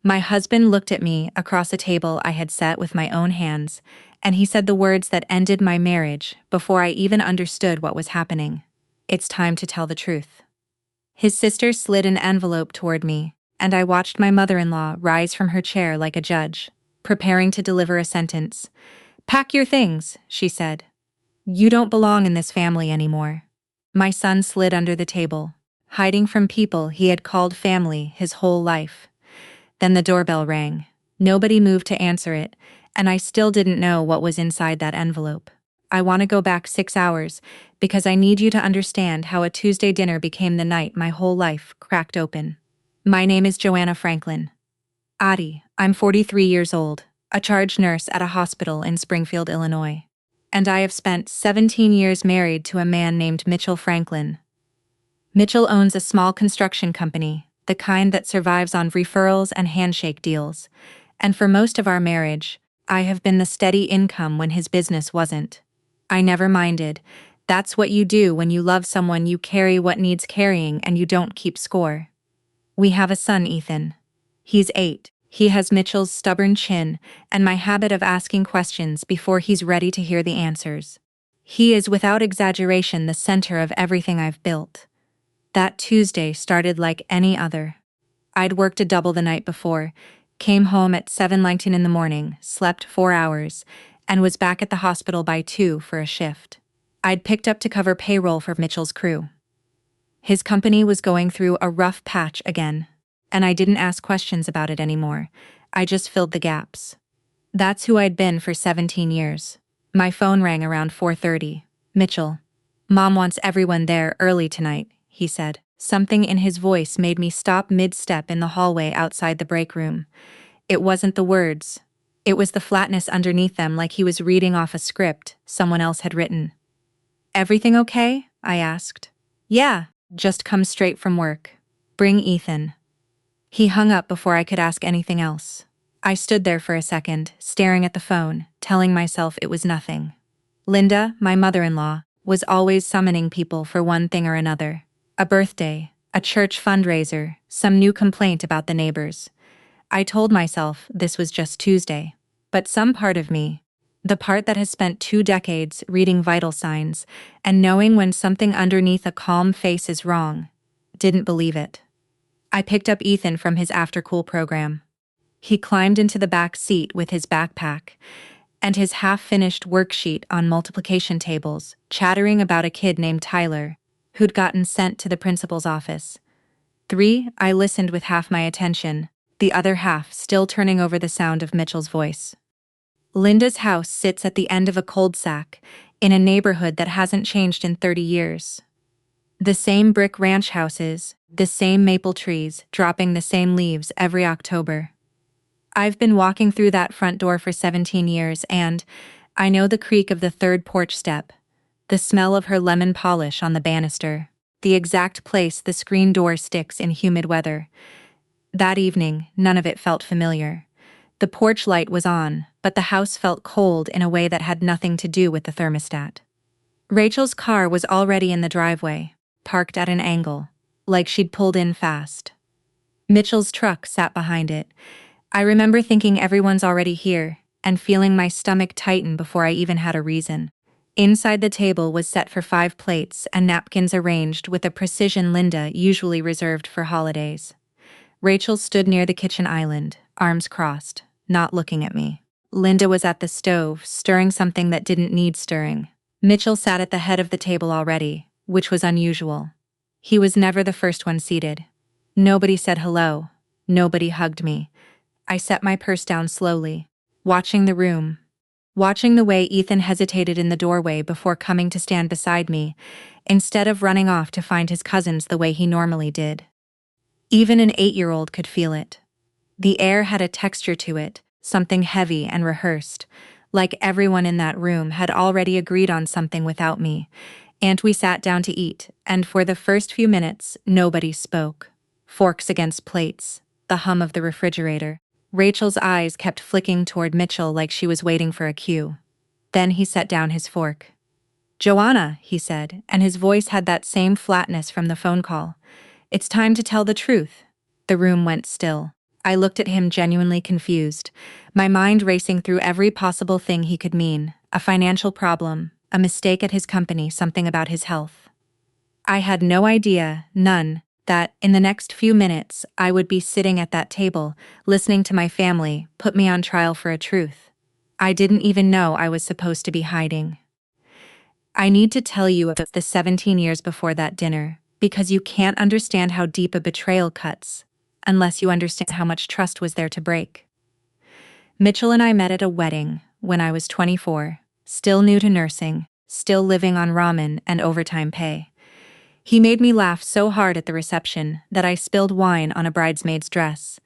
My husband looked at me across a table I had set with my own hands, and he said the words that ended my marriage before I even understood what was happening. It's time to tell the truth. His sister slid an envelope toward me, and I watched my mother-in-law rise from her chair like a judge, preparing to deliver a sentence. "Pack your things," she said. "You don't belong in this family anymore." My son slid under the table, hiding from people he had called family his whole life. Then the doorbell rang. Nobody moved to answer it, and I still didn't know what was inside that envelope. "I want to go back 6 hours, because I need you to understand how a Tuesday dinner became the night my whole life cracked open. My name is Joanna Franklin. Adi, I'm 43 years old, a charge nurse at a hospital in Springfield, Illinois. And I have spent 17 years married to a man named Mitchell Franklin. Mitchell owns a small construction company, the kind that survives on referrals and handshake deals. And for most of our marriage, I have been the steady income when his business wasn't. I never minded. That's what you do when you love someone. You carry what needs carrying and you don't keep score. We have a son, Ethan. He's 8. He has Mitchell's stubborn chin and my habit of asking questions before he's ready to hear the answers. He is without exaggeration the center of everything I've built. That Tuesday started like any other. I'd worked a double the night before, came home at 7:19 in the morning, slept 4 hours, and was back at the hospital by 2 for a shift. I'd picked up to cover payroll for Mitchell's crew. His company was going through a rough patch again, and I didn't ask questions about it anymore. I just filled the gaps. That's who I'd been for 17 years. My phone rang around 4:30. "Mitchell. Mom wants everyone there early tonight," he said. Something in his voice made me stop mid-step in the hallway outside the break room. It wasn't the words. It was the flatness underneath them, like he was reading off a script someone else had written. "Everything okay?" I asked. "Yeah, just come straight from work. Bring Ethan." He hung up before I could ask anything else. I stood there for a second, staring at the phone, telling myself it was nothing. Linda, my mother-in-law, was always summoning people for one thing or another. A birthday, a church fundraiser, some new complaint about the neighbors. I told myself this was just Tuesday. But some part of me, the part that has spent 2 decades reading vital signs and knowing when something underneath a calm face is wrong, didn't believe it. I picked up Ethan from his after-school program. He climbed into the back seat with his backpack and his half-finished worksheet on multiplication tables, chattering about a kid named Tyler, who'd gotten sent to the principal's office. I listened with half my attention, the other half still turning over the sound of Mitchell's voice. Linda's house sits at the end of a cul-de-sac in a neighborhood that hasn't changed in 30 years. The same brick ranch houses, the same maple trees, dropping the same leaves every October. I've been walking through that front door for 17 years and I know the creak of the third porch step, the smell of her lemon polish on the banister, the exact place the screen door sticks in humid weather. That evening, none of it felt familiar. The porch light was on, but the house felt cold in a way that had nothing to do with the thermostat. Rachel's car was already in the driveway, parked at an angle, like she'd pulled in fast. Mitchell's truck sat behind it. I remember thinking everyone's already here, and feeling my stomach tighten before I even had a reason. Inside the table was set for 5 plates and napkins arranged with a precision Linda usually reserved for holidays. Rachel stood near the kitchen island, arms crossed, not looking at me. Linda was at the stove, stirring something that didn't need stirring. Mitchell sat at the head of the table already, which was unusual. He was never the first one seated. Nobody said hello. Nobody hugged me. I set my purse down slowly, watching the room, watching the way Ethan hesitated in the doorway before coming to stand beside me, instead of running off to find his cousins the way he normally did. Even an 8-year-old could feel it. The air had a texture to it, something heavy and rehearsed, like everyone in that room had already agreed on something without me, and we sat down to eat, and for the first few minutes, nobody spoke. Forks against plates, the hum of the refrigerator. Rachel's eyes kept flicking toward Mitchell like she was waiting for a cue. Then he set down his fork. "Joanna," he said, and his voice had that same flatness from the phone call. "It's time to tell the truth." The room went still. I looked at him genuinely confused, my mind racing through every possible thing he could mean: a financial problem, a mistake at his company, something about his health. I had no idea, none, that in the next few minutes I would be sitting at that table, listening to my family put me on trial for a truth I didn't even know I was supposed to be hiding. I need to tell you about the 17 years before that dinner, because you can't understand how deep a betrayal cuts, unless you understand how much trust was there to break. Mitchell and I met at a wedding when I was 24, still new to nursing, still living on ramen and overtime pay. He made me laugh so hard at the reception that I spilled wine on a bridesmaid's dress.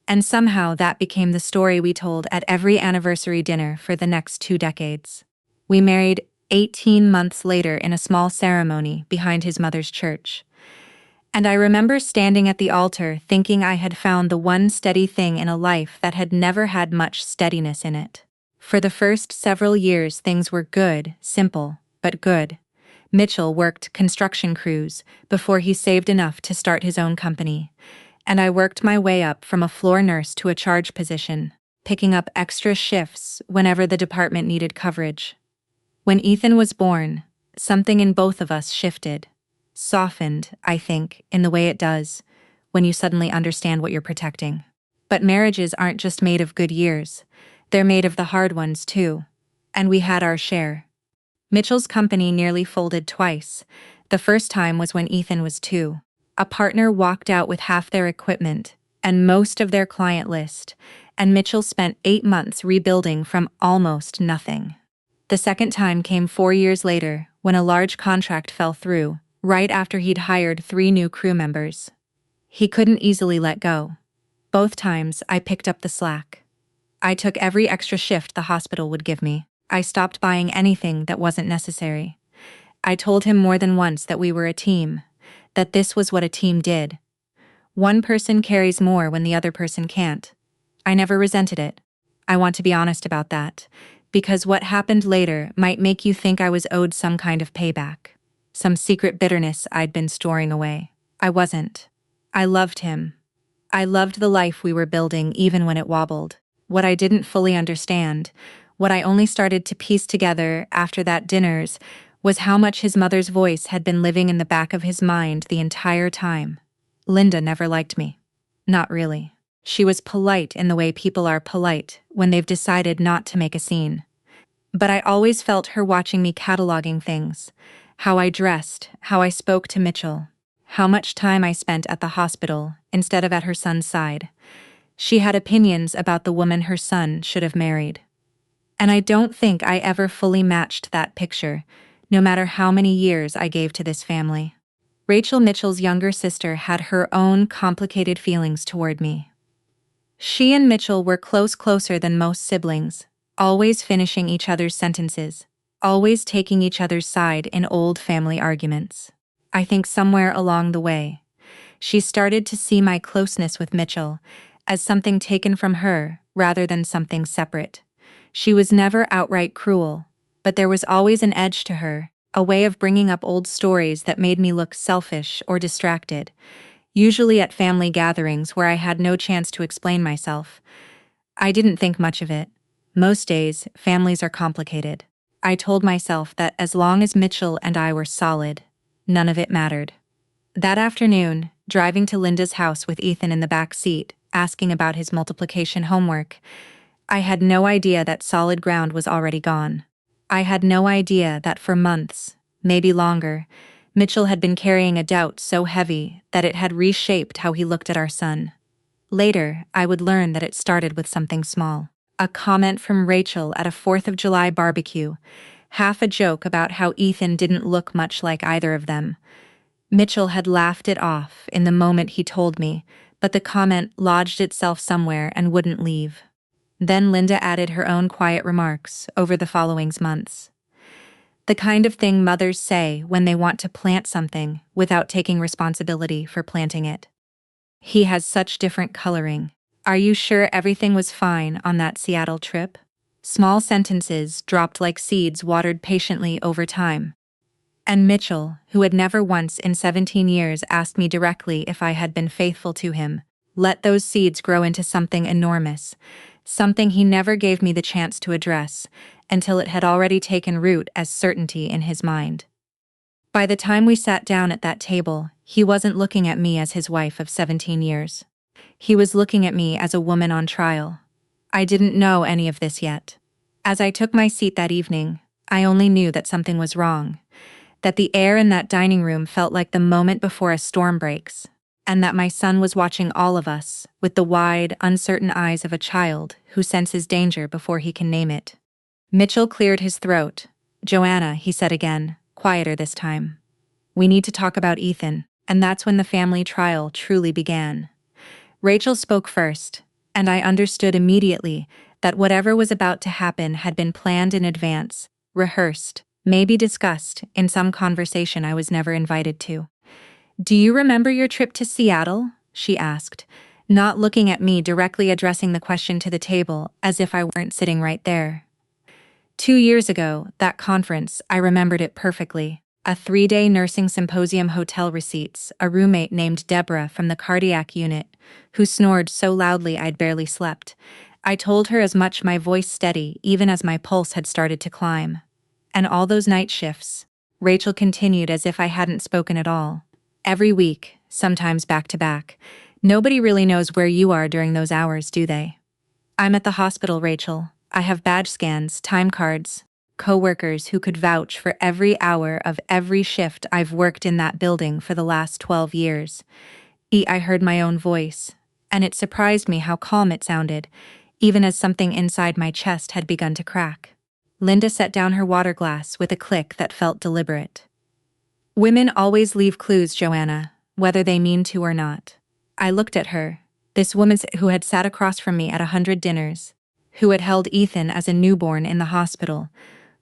And somehow that became the story we told at every anniversary dinner for the next 2 decades. We married 18 months later in a small ceremony behind his mother's church. And I remember standing at the altar thinking I had found the one steady thing in a life that had never had much steadiness in it. For the first several years things were good, simple, but good. Mitchell worked construction crews before he saved enough to start his own company, and I worked my way up from a floor nurse to a charge position, picking up extra shifts whenever the department needed coverage. When Ethan was born, something in both of us shifted. Softened, I think, in the way it does when you suddenly understand what you're protecting. But marriages aren't just made of good years, they're made of the hard ones too. And we had our share. Mitchell's company nearly folded twice. The first time was when Ethan was 2. A partner walked out with half their equipment and most of their client list, and Mitchell spent 8 months rebuilding from almost nothing. The second time came 4 years later when a large contract fell through, right after he'd hired 3 new crew members. He couldn't easily let go. Both times I picked up the slack. I took every extra shift the hospital would give me. I stopped buying anything that wasn't necessary. I told him more than once that we were a team, that this was what a team did. One person carries more when the other person can't. I never resented it. I want to be honest about that, because what happened later might make you think I was owed some kind of payback, some secret bitterness I'd been storing away. I wasn't. I loved him. I loved the life we were building even when it wobbled. What I didn't fully understand, what I only started to piece together after that dinners, was how much his mother's voice had been living in the back of his mind the entire time. Linda never liked me. Not really. She was polite in the way people are polite when they've decided not to make a scene. But I always felt her watching me cataloging things. How I dressed, how I spoke to Mitchell, how much time I spent at the hospital instead of at her son's side. She had opinions about the woman her son should have married. And I don't think I ever fully matched that picture, no matter how many years I gave to this family. Rachel, Mitchell's younger sister, had her own complicated feelings toward me. She and Mitchell were closer than most siblings, always finishing each other's sentences, always taking each other's side in old family arguments. I think somewhere along the way, she started to see my closeness with Mitchell as something taken from her rather than something separate. She was never outright cruel, but there was always an edge to her, a way of bringing up old stories that made me look selfish or distracted, usually at family gatherings where I had no chance to explain myself. I didn't think much of it. Most days, families are complicated. I told myself that as long as Mitchell and I were solid, none of it mattered. That afternoon, driving to Linda's house with Ethan in the back seat, asking about his multiplication homework, I had no idea that solid ground was already gone. I had no idea that for months, maybe longer, Mitchell had been carrying a doubt so heavy that it had reshaped how he looked at our son. Later, I would learn that it started with something small. A comment from Rachel at a 4th of July barbecue, half a joke about how Ethan didn't look much like either of them. Mitchell had laughed it off in the moment he told me, but the comment lodged itself somewhere and wouldn't leave. Then Linda added her own quiet remarks over the following months. The kind of thing mothers say when they want to plant something without taking responsibility for planting it. He has such different coloring. Are you sure everything was fine on that Seattle trip? Small sentences dropped like seeds watered patiently over time. And Mitchell, who had never once in 17 years asked me directly if I had been faithful to him, let those seeds grow into something enormous, something he never gave me the chance to address, until it had already taken root as certainty in his mind. By the time we sat down at that table, he wasn't looking at me as his wife of 17 years. He was looking at me as a woman on trial. I didn't know any of this yet. As I took my seat that evening, I only knew that something was wrong, that the air in that dining room felt like the moment before a storm breaks, and that my son was watching all of us with the wide, uncertain eyes of a child who senses danger before he can name it. Mitchell cleared his throat. "Joanna," he said again, quieter this time. "We need to talk about Ethan," and that's when the family trial truly began. Rachel spoke first, and I understood immediately that whatever was about to happen had been planned in advance, rehearsed, maybe discussed in some conversation I was never invited to. "Do you remember your trip to Seattle?" she asked, not looking at me, directly addressing the question to the table as if I weren't sitting right there. 2 years ago, that conference, I remembered it perfectly. A 3-day nursing symposium, hotel receipts, a roommate named Deborah from the cardiac unit, who snored so loudly I'd barely slept. I told her as much, my voice steady even as my pulse had started to climb. "And all those night shifts," Rachel continued as if I hadn't spoken at all. "Every week, sometimes back to back. Nobody really knows where you are during those hours, do they?" "I'm at the hospital, Rachel. I have badge scans, time cards, co-workers who could vouch for every hour of every shift I've worked in that building for the last 12 years. I heard my own voice, and it surprised me how calm it sounded, even as something inside my chest had begun to crack. Linda set down her water glass with a click that felt deliberate. "Women always leave clues, Joanna, whether they mean to or not." I looked at her, this woman who had sat across from me at 100 dinners, who had held Ethan as a newborn in the hospital,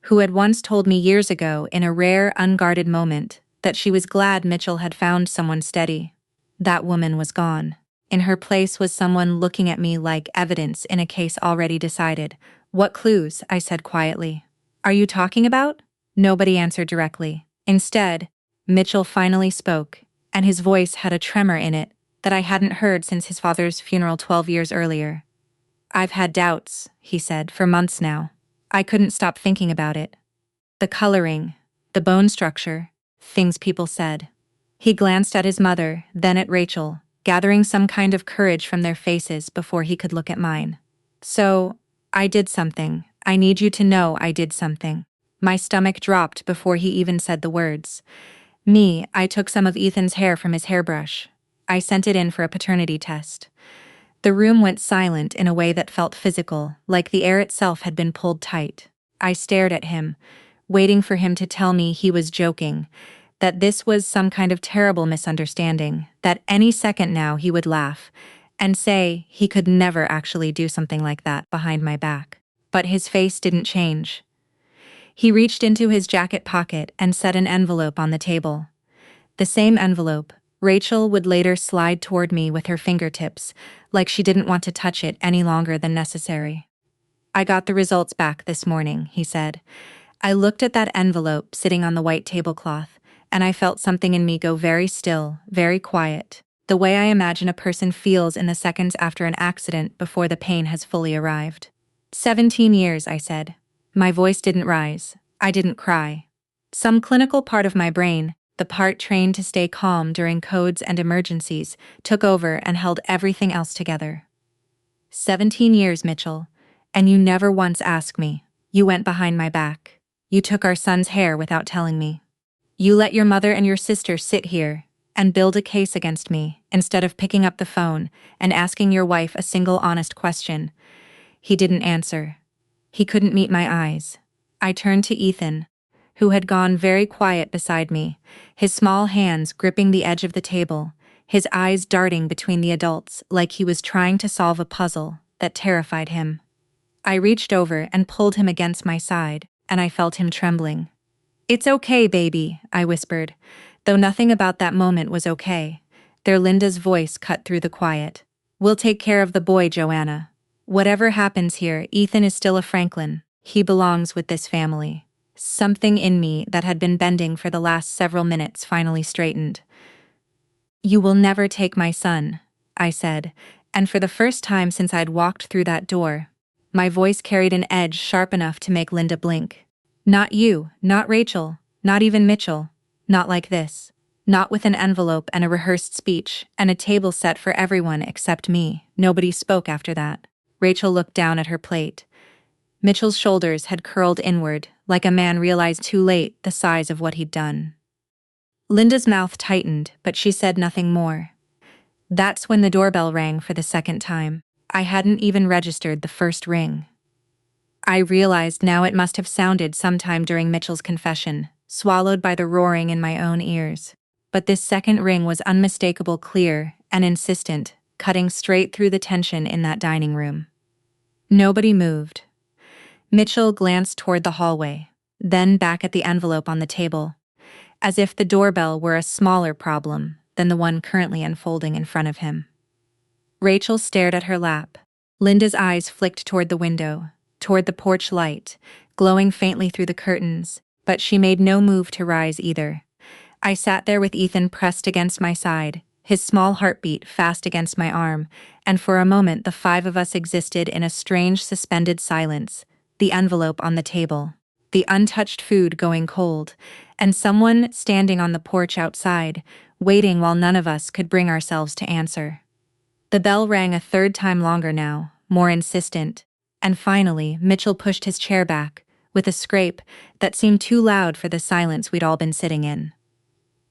who had once told me years ago in a rare, unguarded moment that she was glad Mitchell had found someone steady. That woman was gone. In her place was someone looking at me like evidence in a case already decided. "What clues?" I said quietly. "Are you talking about?" Nobody answered directly. Instead, Mitchell finally spoke, and his voice had a tremor in it that I hadn't heard since his father's funeral 12 years earlier. "I've had doubts," he said, "for months now. I couldn't stop thinking about it. The coloring, the bone structure, things people said." He glanced at his mother, then at Rachel, gathering some kind of courage from their faces before he could look at mine. "So, I did something. I need you to know I did something." My stomach dropped before he even said the words. I took some of Ethan's hair from his hairbrush. I sent it in for a paternity test. The room went silent in a way that felt physical, like the air itself had been pulled tight. I stared at him, waiting for him to tell me he was joking, that this was some kind of terrible misunderstanding, that any second now he would laugh and say he could never actually do something like that behind my back. But his face didn't change. He reached into his jacket pocket and set an envelope on the table. The same envelope Rachel would later slide toward me with her fingertips, like she didn't want to touch it any longer than necessary. "I got the results back this morning," he said. I looked at that envelope sitting on the white tablecloth, and I felt something in me go very still, very quiet, the way I imagine a person feels in the seconds after an accident before the pain has fully arrived. 17 years, I said. My voice didn't rise. I didn't cry. Some clinical part of my brain, the part trained to stay calm during codes and emergencies, took over and held everything else together. 17 years, Mitchell, and you never once asked me. You went behind my back. You took our son's hair without telling me. You let your mother and your sister sit here and build a case against me instead of picking up the phone and asking your wife a single honest question. He didn't answer. He couldn't meet my eyes. I turned to Ethan, who had gone very quiet beside me, his small hands gripping the edge of the table, his eyes darting between the adults like he was trying to solve a puzzle that terrified him. I reached over and pulled him against my side, and I felt him trembling. "It's okay, baby," I whispered, though nothing about that moment was okay. There, Linda's voice cut through the quiet. "We'll take care of the boy, Joanna. Whatever happens here, Ethan is still a Franklin. He belongs with this family." Something in me that had been bending for the last several minutes finally straightened. "You will never take my son," I said, and for the first time since I'd walked through that door, my voice carried an edge sharp enough to make Linda blink. Not you, not Rachel, not even Mitchell. Not like this. Not with an envelope and a rehearsed speech and a table set for everyone except me. Nobody spoke after that. Rachel looked down at her plate. Mitchell's shoulders had curled inward, like a man realized too late the size of what he'd done. Linda's mouth tightened, but she said nothing more. That's when the doorbell rang for the second time. I hadn't even registered the first ring. I realized now it must have sounded sometime during Mitchell's confession, swallowed by the roaring in my own ears. But this second ring was unmistakable, clear, and insistent, cutting straight through the tension in that dining room. Nobody moved. Mitchell glanced toward the hallway, then back at the envelope on the table, as if the doorbell were a smaller problem than the one currently unfolding in front of him. Rachel stared at her lap. Linda's eyes flicked toward the window, toward the porch light, glowing faintly through the curtains, but she made no move to rise either. I sat there with Ethan pressed against my side, his small heartbeat fast against my arm, and for a moment the five of us existed in a strange suspended silence, the envelope on the table, the untouched food going cold, and someone standing on the porch outside, waiting while none of us could bring ourselves to answer. The bell rang a third time, longer now, more insistent, and finally Mitchell pushed his chair back, with a scrape that seemed too loud for the silence we'd all been sitting in.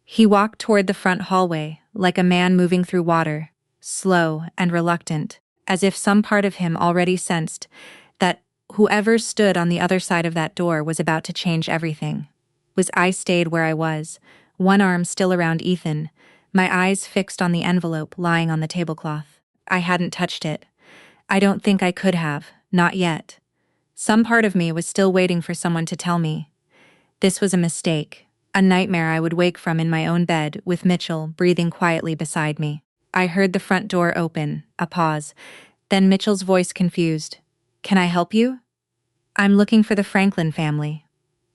He walked toward the front hallway, like a man moving through water, slow and reluctant, as if some part of him already sensed that whoever stood on the other side of that door was about to change everything. I stayed where I was, one arm still around Ethan, my eyes fixed on the envelope lying on the tablecloth. I hadn't touched it. I don't think I could have, not yet. Some part of me was still waiting for someone to tell me. This was a mistake, a nightmare I would wake from in my own bed with Mitchell breathing quietly beside me. I heard the front door open, a pause, then Mitchell's voice confused. "Can I help you?" "I'm looking for the Franklin family."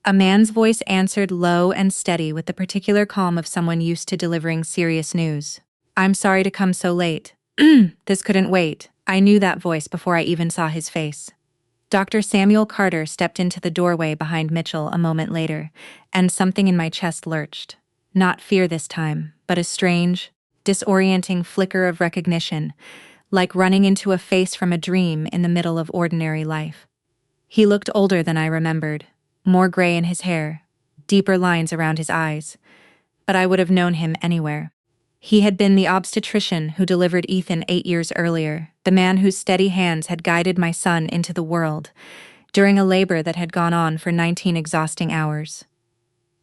A man's voice answered, low and steady with the particular calm of someone used to delivering serious news. "I'm sorry to come so late." This couldn't wait. I knew that voice before I even saw his face. Dr. Samuel Carter stepped into the doorway behind Mitchell a moment later, and something in my chest lurched. Not fear this time, but a strange, disorienting flicker of recognition, like running into a face from a dream in the middle of ordinary life. He looked older than I remembered, more gray in his hair, deeper lines around his eyes, but I would have known him anywhere. He had been the obstetrician who delivered Ethan 8 years earlier, the man whose steady hands had guided my son into the world, during a labor that had gone on for 19 exhausting hours.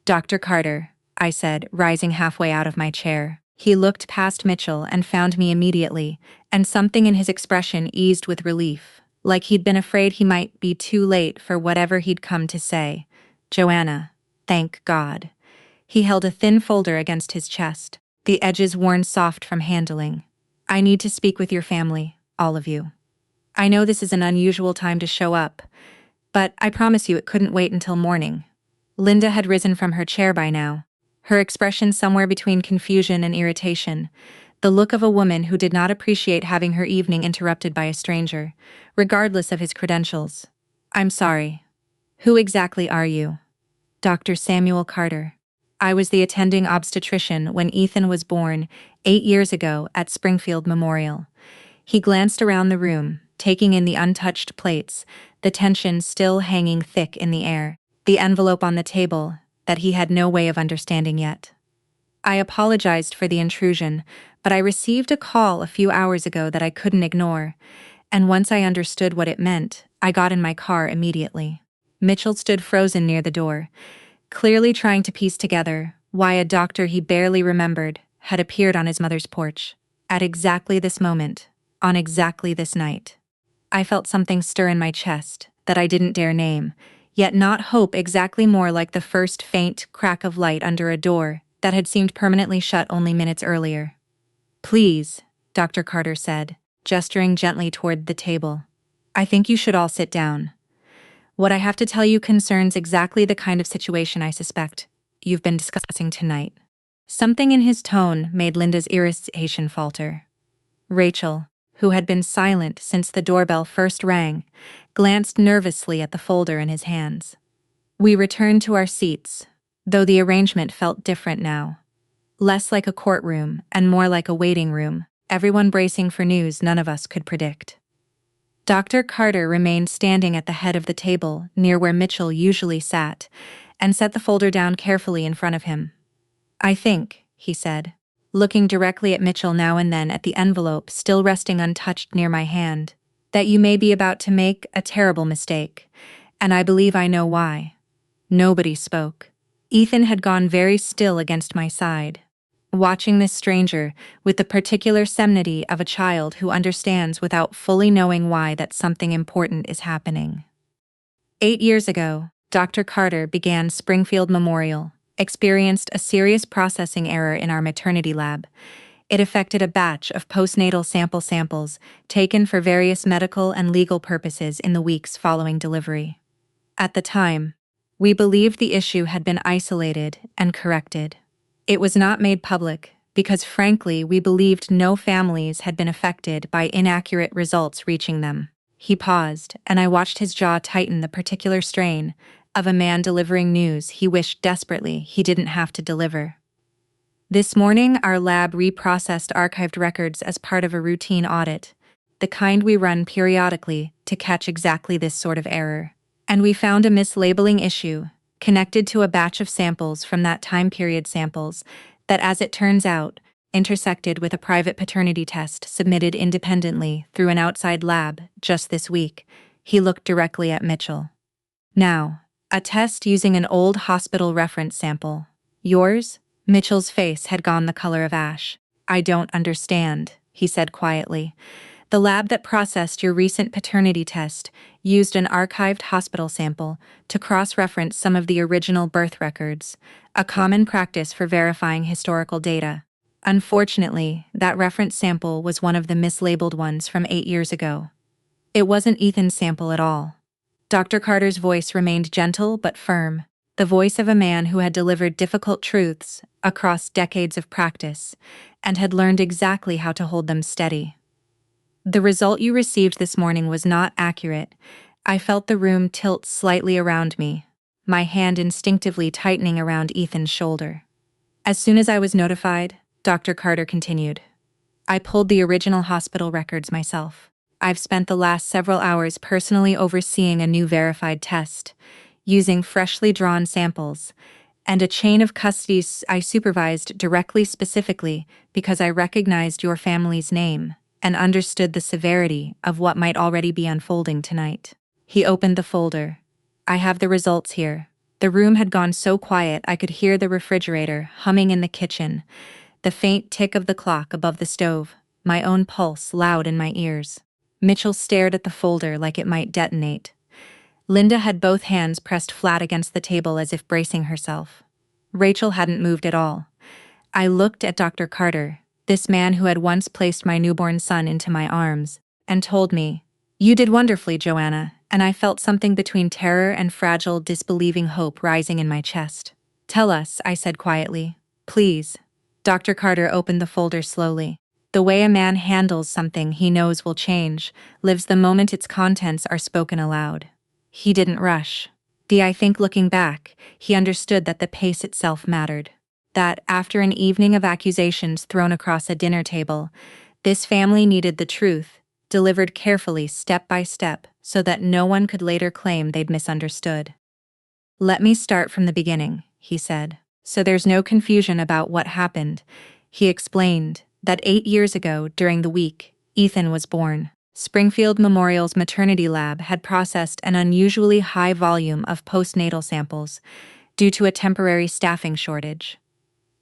"Dr. Carter," I said, rising halfway out of my chair. He looked past Mitchell and found me immediately, and something in his expression eased with relief, like he'd been afraid he might be too late for whatever he'd come to say. "Joanna, thank God." He held a thin folder against his chest, the edges worn soft from handling. "I need to speak with your family, all of you. I know this is an unusual time to show up, but I promise you it couldn't wait until morning." Linda had risen from her chair by now, her expression somewhere between confusion and irritation, the look of a woman who did not appreciate having her evening interrupted by a stranger, regardless of his credentials. "I'm sorry. Who exactly are you?" "Dr. Samuel Carter. I was the attending obstetrician when Ethan was born 8 years ago at Springfield Memorial." He glanced around the room, taking in the untouched plates, the tension still hanging thick in the air, the envelope on the table that he had no way of understanding yet. "I apologized for the intrusion, but I received a call a few hours ago that I couldn't ignore, and once I understood what it meant, I got in my car immediately." Mitchell stood frozen near the door, clearly trying to piece together why a doctor he barely remembered had appeared on his mother's porch, at exactly this moment, on exactly this night. I felt something stir in my chest that I didn't dare name, yet not hope exactly more like the first faint crack of light under a door that had seemed permanently shut only minutes earlier. "Please," Dr. Carter said, gesturing gently toward the table. "I think you should all sit down. What I have to tell you concerns exactly the kind of situation I suspect you've been discussing tonight." Something in his tone made Linda's irritation falter. Rachel, who had been silent since the doorbell first rang, glanced nervously at the folder in his hands. We returned to our seats, though the arrangement felt different now. Less like a courtroom and more like a waiting room, everyone bracing for news none of us could predict. Dr. Carter remained standing at the head of the table near where Mitchell usually sat, and set the folder down carefully in front of him. "I think," he said, looking directly at Mitchell now and then at the envelope still resting untouched near my hand, "that you may be about to make a terrible mistake, and I believe I know why." Nobody spoke. Ethan had gone very still against my side, watching this stranger with the particular solemnity of a child who understands without fully knowing why that something important is happening. 8 years ago, Dr. Carter began Springfield Memorial, experienced a serious processing error in our maternity lab. It affected a batch of postnatal samples taken for various medical and legal purposes in the weeks following delivery. At the time, we believed the issue had been isolated and corrected. It was not made public because, frankly, we believed no families had been affected by inaccurate results reaching them. He paused, and I watched his jaw tighten, the particular strain of a man delivering news he wished desperately he didn't have to deliver. This morning, our lab reprocessed archived records as part of a routine audit, the kind we run periodically to catch exactly this sort of error. And we found a mislabeling issue connected to a batch of samples from that time period, samples that, as it turns out, intersected with a private paternity test submitted independently through an outside lab just this week. He looked directly at Mitchell. "Now, a test using an old hospital reference sample. Yours?" Mitchell's face had gone the color of ash. "I don't understand," he said quietly. "The lab that processed your recent paternity test used an archived hospital sample to cross-reference some of the original birth records, a common practice for verifying historical data. Unfortunately, that reference sample was one of the mislabeled ones from 8 years ago. It wasn't Ethan's sample at all." Dr. Carter's voice remained gentle but firm, the voice of a man who had delivered difficult truths across decades of practice and had learned exactly how to hold them steady. "The result you received this morning was not accurate." I felt the room tilt slightly around me, my hand instinctively tightening around Ethan's shoulder. "As soon as I was notified," Dr. Carter continued, "I pulled the original hospital records myself. I've spent the last several hours personally overseeing a new verified test, using freshly drawn samples, and a chain of custody I supervised directly, specifically because I recognized your family's name and understood the severity of what might already be unfolding tonight." He opened the folder. "I have the results here." The room had gone so quiet I could hear the refrigerator humming in the kitchen, the faint tick of the clock above the stove, my own pulse loud in my ears. Mitchell stared at the folder like it might detonate. Linda had both hands pressed flat against the table as if bracing herself. Rachel hadn't moved at all. I looked at Dr. Carter, this man who had once placed my newborn son into my arms, and told me, "You did wonderfully, Joanna," and I felt something between terror and fragile, disbelieving hope rising in my chest. "Tell us," I said quietly. "Please." Dr. Carter opened the folder slowly. The way a man handles something he knows will change lives the moment its contents are spoken aloud. He didn't rush. I think looking back, he understood that the pace itself mattered. That, after an evening of accusations thrown across a dinner table, this family needed the truth, delivered carefully step by step, so that no one could later claim they'd misunderstood. "Let me start from the beginning," he said, "so there's no confusion about what happened." He explained that 8 years ago, during the week Ethan was born, Springfield Memorial's maternity lab had processed an unusually high volume of postnatal samples due to a temporary staffing shortage.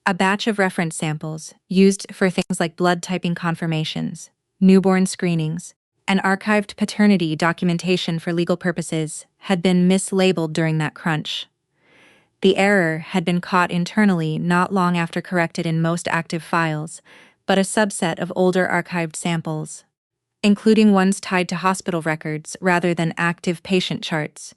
A batch of reference samples, used for things like blood typing confirmations, newborn screenings, and archived paternity documentation for legal purposes, had been mislabeled during that crunch. The error had been caught internally not long after corrected in most active files, but a subset of older archived samples, including ones tied to hospital records rather than active patient charts,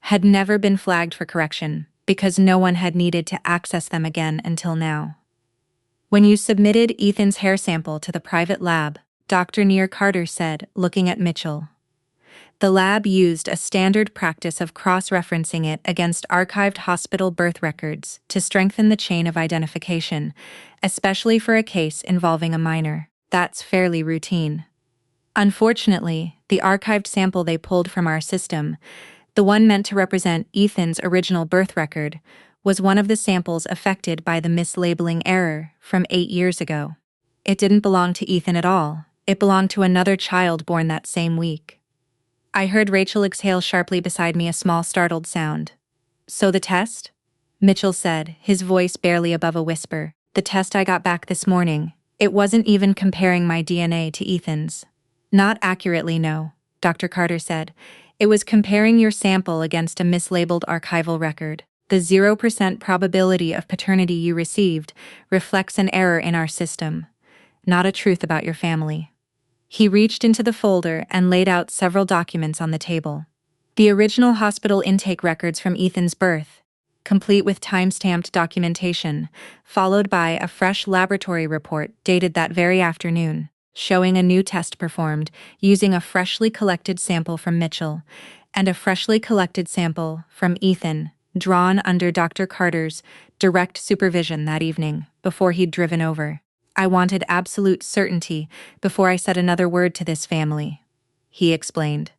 had never been flagged for correction because no one had needed to access them again until now. When you submitted Ethan's hair sample to the private lab, Dr. Near Carter said, looking at Mitchell. The lab used a standard practice of cross-referencing it against archived hospital birth records to strengthen the chain of identification, especially for a case involving a minor. That's fairly routine. Unfortunately, the archived sample they pulled from our system, the one meant to represent Ethan's original birth record, was one of the samples affected by the mislabeling error from 8 years ago. It didn't belong to Ethan at all. It belonged to another child born that same week. I heard Rachel exhale sharply beside me, a small startled sound. So the test? Mitchell said, his voice barely above a whisper. The test I got back this morning. It wasn't even comparing my DNA to Ethan's. Not accurately, no, Dr. Carter said. It was comparing your sample against a mislabeled archival record. The 0% probability of paternity you received reflects an error in our system, not a truth about your family. He reached into the folder and laid out several documents on the table. The original hospital intake records from Ethan's birth, complete with time-stamped documentation, followed by a fresh laboratory report dated that very afternoon, showing a new test performed using a freshly collected sample from Mitchell and a freshly collected sample from Ethan, drawn under Dr. Carter's direct supervision that evening before he'd driven over. I wanted absolute certainty before I said another word to this family, he explained.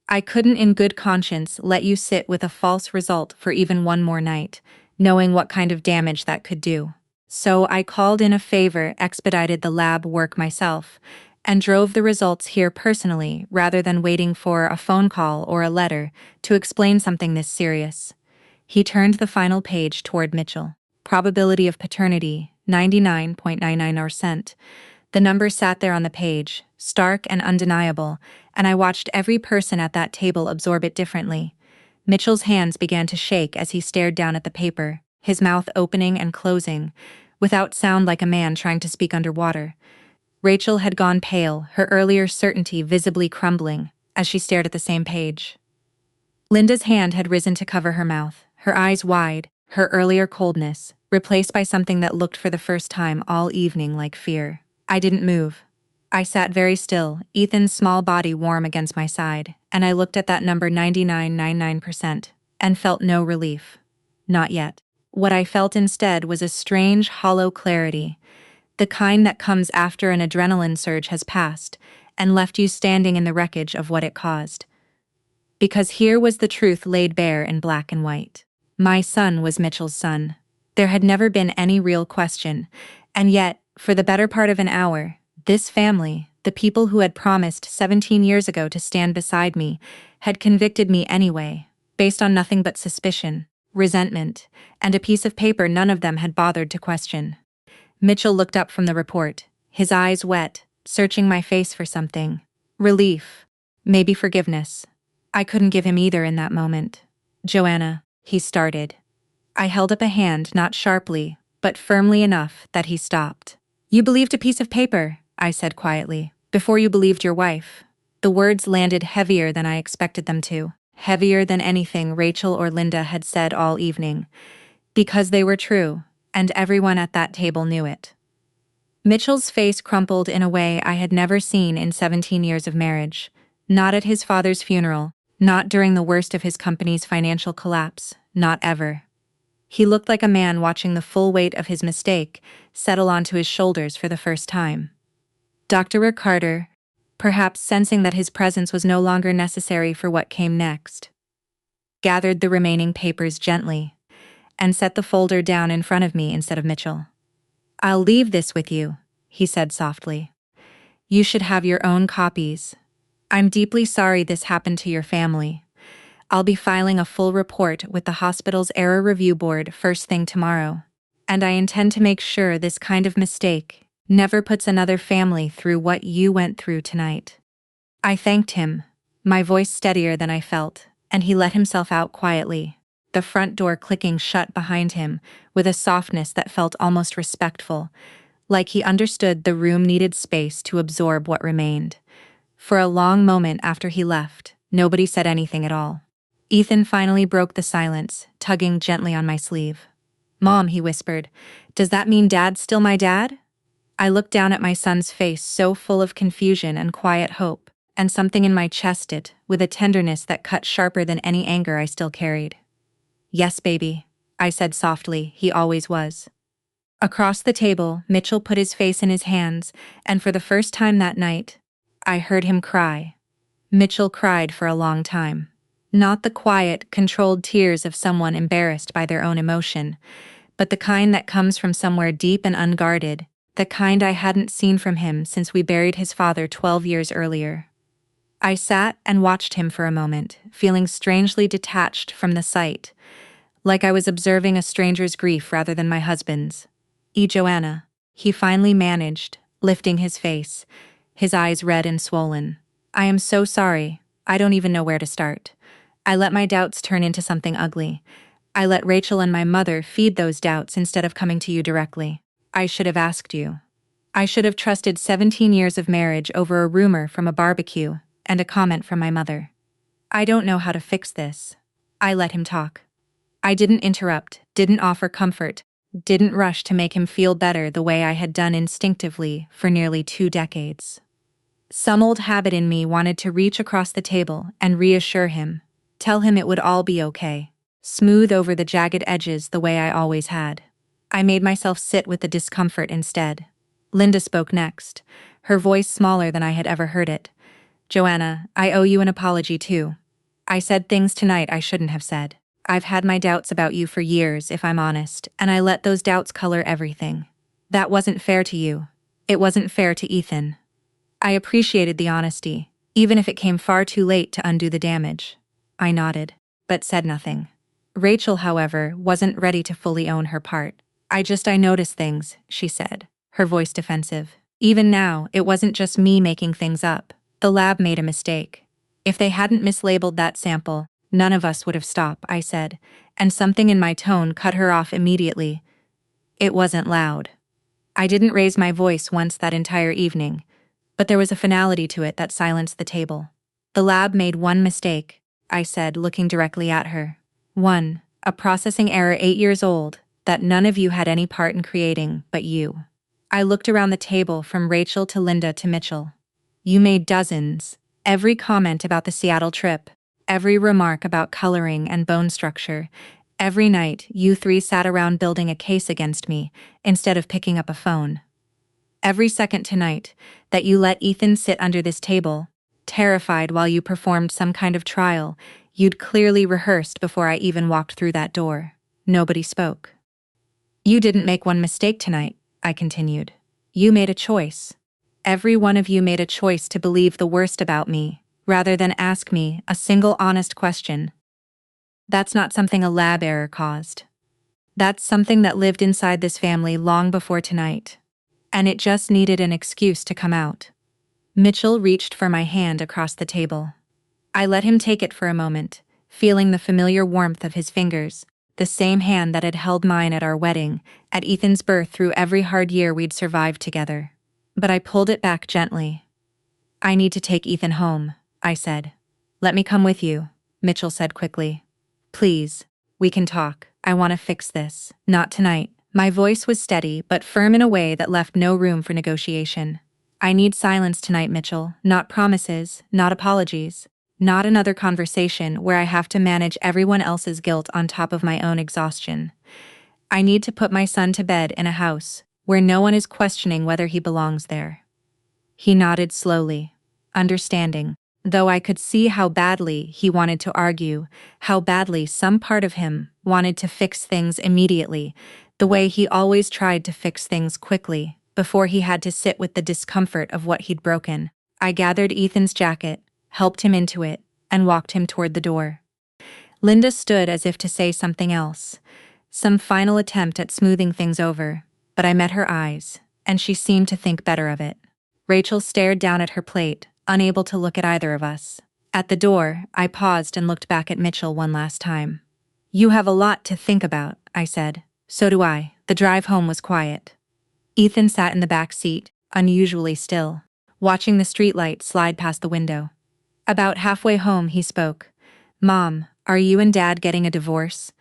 I couldn't in good conscience let you sit with a false result for even one more night, knowing what kind of damage that could do. So I called in a favor, expedited the lab work myself, and drove the results here personally rather than waiting for a phone call or a letter to explain something this serious. He turned the final page toward Mitchell. Probability of paternity, 99.99%. The number sat there on the page, stark and undeniable, and I watched every person at that table absorb it differently. Mitchell's hands began to shake as he stared down at the paper, his mouth opening and closing, without sound, like a man trying to speak underwater. Rachel had gone pale, her earlier certainty visibly crumbling, as she stared at the same page. Linda's hand had risen to cover her mouth, her eyes wide, her earlier coldness replaced by something that looked for the first time all evening like fear. I didn't move. I sat very still, Ethan's small body warm against my side, and I looked at that number 99.99% and felt no relief. Not yet. What I felt instead was a strange, hollow clarity, the kind that comes after an adrenaline surge has passed and left you standing in the wreckage of what it caused. Because here was the truth laid bare in black and white. My son was Mitchell's son. There had never been any real question, and yet, for the better part of an hour, this family, the people who had promised 17 years ago to stand beside me, had convicted me anyway, based on nothing but suspicion, resentment, and a piece of paper none of them had bothered to question. Mitchell looked up from the report, his eyes wet, searching my face for something. Relief. Maybe forgiveness. I couldn't give him either in that moment. Joanna, he started. I held up a hand, not sharply, but firmly enough that he stopped. You believed a piece of paper, I said quietly, before you believed your wife. The words landed heavier than I expected them to, heavier than anything Rachel or Linda had said all evening, because they were true, and everyone at that table knew it. Mitchell's face crumpled in a way I had never seen in 17 years of marriage, not at his father's funeral, not during the worst of his company's financial collapse, not ever. He looked like a man watching the full weight of his mistake settle onto his shoulders for the first time. Dr. Carter, perhaps sensing that his presence was no longer necessary for what came next, gathered the remaining papers gently and set the folder down in front of me instead of Mitchell. I'll leave this with you, he said softly. You should have your own copies. I'm deeply sorry this happened to your family. I'll be filing a full report with the hospital's error review board first thing tomorrow, and I intend to make sure this kind of mistake never puts another family through what you went through tonight. I thanked him, my voice steadier than I felt, and he let himself out quietly, the front door clicking shut behind him with a softness that felt almost respectful, like he understood the room needed space to absorb what remained. For a long moment after he left, nobody said anything at all. Ethan finally broke the silence, tugging gently on my sleeve. Mom, he whispered, does that mean Dad's still my dad? I looked down at my son's face so full of confusion and quiet hope, and something in my chest it, with a tenderness that cut sharper than any anger I still carried. "Yes, baby," I said softly, he always was. Across the table, Mitchell put his face in his hands, and for the first time that night, I heard him cry. Mitchell cried for a long time. Not the quiet, controlled tears of someone embarrassed by their own emotion, but the kind that comes from somewhere deep and unguarded, the kind I hadn't seen from him since we buried his father 12 years earlier. I sat and watched him for a moment, feeling strangely detached from the sight, like I was observing a stranger's grief rather than my husband's. Joanna," he finally managed, lifting his face, his eyes red and swollen. "I am so sorry, I don't even know where to start. I let my doubts turn into something ugly. I let Rachel and my mother feed those doubts instead of coming to you directly. I should have asked you. I should have trusted 17 years of marriage over a rumor from a barbecue and a comment from my mother. I don't know how to fix this." I let him talk. I didn't interrupt, didn't offer comfort, didn't rush to make him feel better the way I had done instinctively for nearly 2 decades. Some old habit in me wanted to reach across the table and reassure him, tell him it would all be okay, smooth over the jagged edges the way I always had. I made myself sit with the discomfort instead. Linda spoke next, her voice smaller than I had ever heard it. "Joanna, I owe you an apology too. I said things tonight I shouldn't have said. I've had my doubts about you for years, if I'm honest, and I let those doubts color everything. That wasn't fair to you. It wasn't fair to Ethan. I appreciated the honesty, even if it came far too late to undo the damage." I nodded, but said nothing. Rachel, however, wasn't ready to fully own her part. I noticed things," she said, her voice defensive. "Even now, it wasn't just me making things up. The lab made a mistake. If they hadn't mislabeled that sample, none of us would have stopped," I said, and something in my tone cut her off immediately. It wasn't loud. I didn't raise my voice once that entire evening, but there was a finality to it that silenced the table. "The lab made one mistake," I said, looking directly at her. "One, a processing error 8 years old, that none of you had any part in creating but you." I looked around the table from Rachel to Linda to Mitchell. "You made dozens. Every comment about the Seattle trip, every remark about coloring and bone structure, every night you 3 sat around building a case against me instead of picking up a phone. Every second tonight that you let Ethan sit under this table, terrified while you performed some kind of trial you'd clearly rehearsed before I even walked through that door. Nobody spoke. You didn't make one mistake tonight," I continued. "You made a choice. Every one of you made a choice to believe the worst about me, rather than ask me a single honest question. That's not something a lab error caused. That's something that lived inside this family long before tonight. And it just needed an excuse to come out." Mitchell reached for my hand across the table. I let him take it for a moment, feeling the familiar warmth of his fingers, the same hand that had held mine at our wedding, at Ethan's birth, through every hard year we'd survived together. But I pulled it back gently. "I need to take Ethan home," I said. "Let me come with you," Mitchell said quickly. "Please, we can talk. I want to fix this. Not tonight." My voice was steady but firm in a way that left no room for negotiation. "I need silence tonight, Mitchell. Not promises, not apologies. Not another conversation where I have to manage everyone else's guilt on top of my own exhaustion. I need to put my son to bed in a house where no one is questioning whether he belongs there." He nodded slowly, understanding, though I could see how badly he wanted to argue, how badly some part of him wanted to fix things immediately, the way he always tried to fix things quickly, before he had to sit with the discomfort of what he'd broken. I gathered Ethan's jacket, helped him into it, and walked him toward the door. Linda stood as if to say something else, some final attempt at smoothing things over, but I met her eyes, and she seemed to think better of it. Rachel stared down at her plate, unable to look at either of us. At the door, I paused and looked back at Mitchell one last time. "You have a lot to think about," I said. "So do I." The drive home was quiet. Ethan sat in the back seat, unusually still, watching the streetlight slide past the window. About halfway home, he spoke. "Mom, are you and Dad getting a divorce?"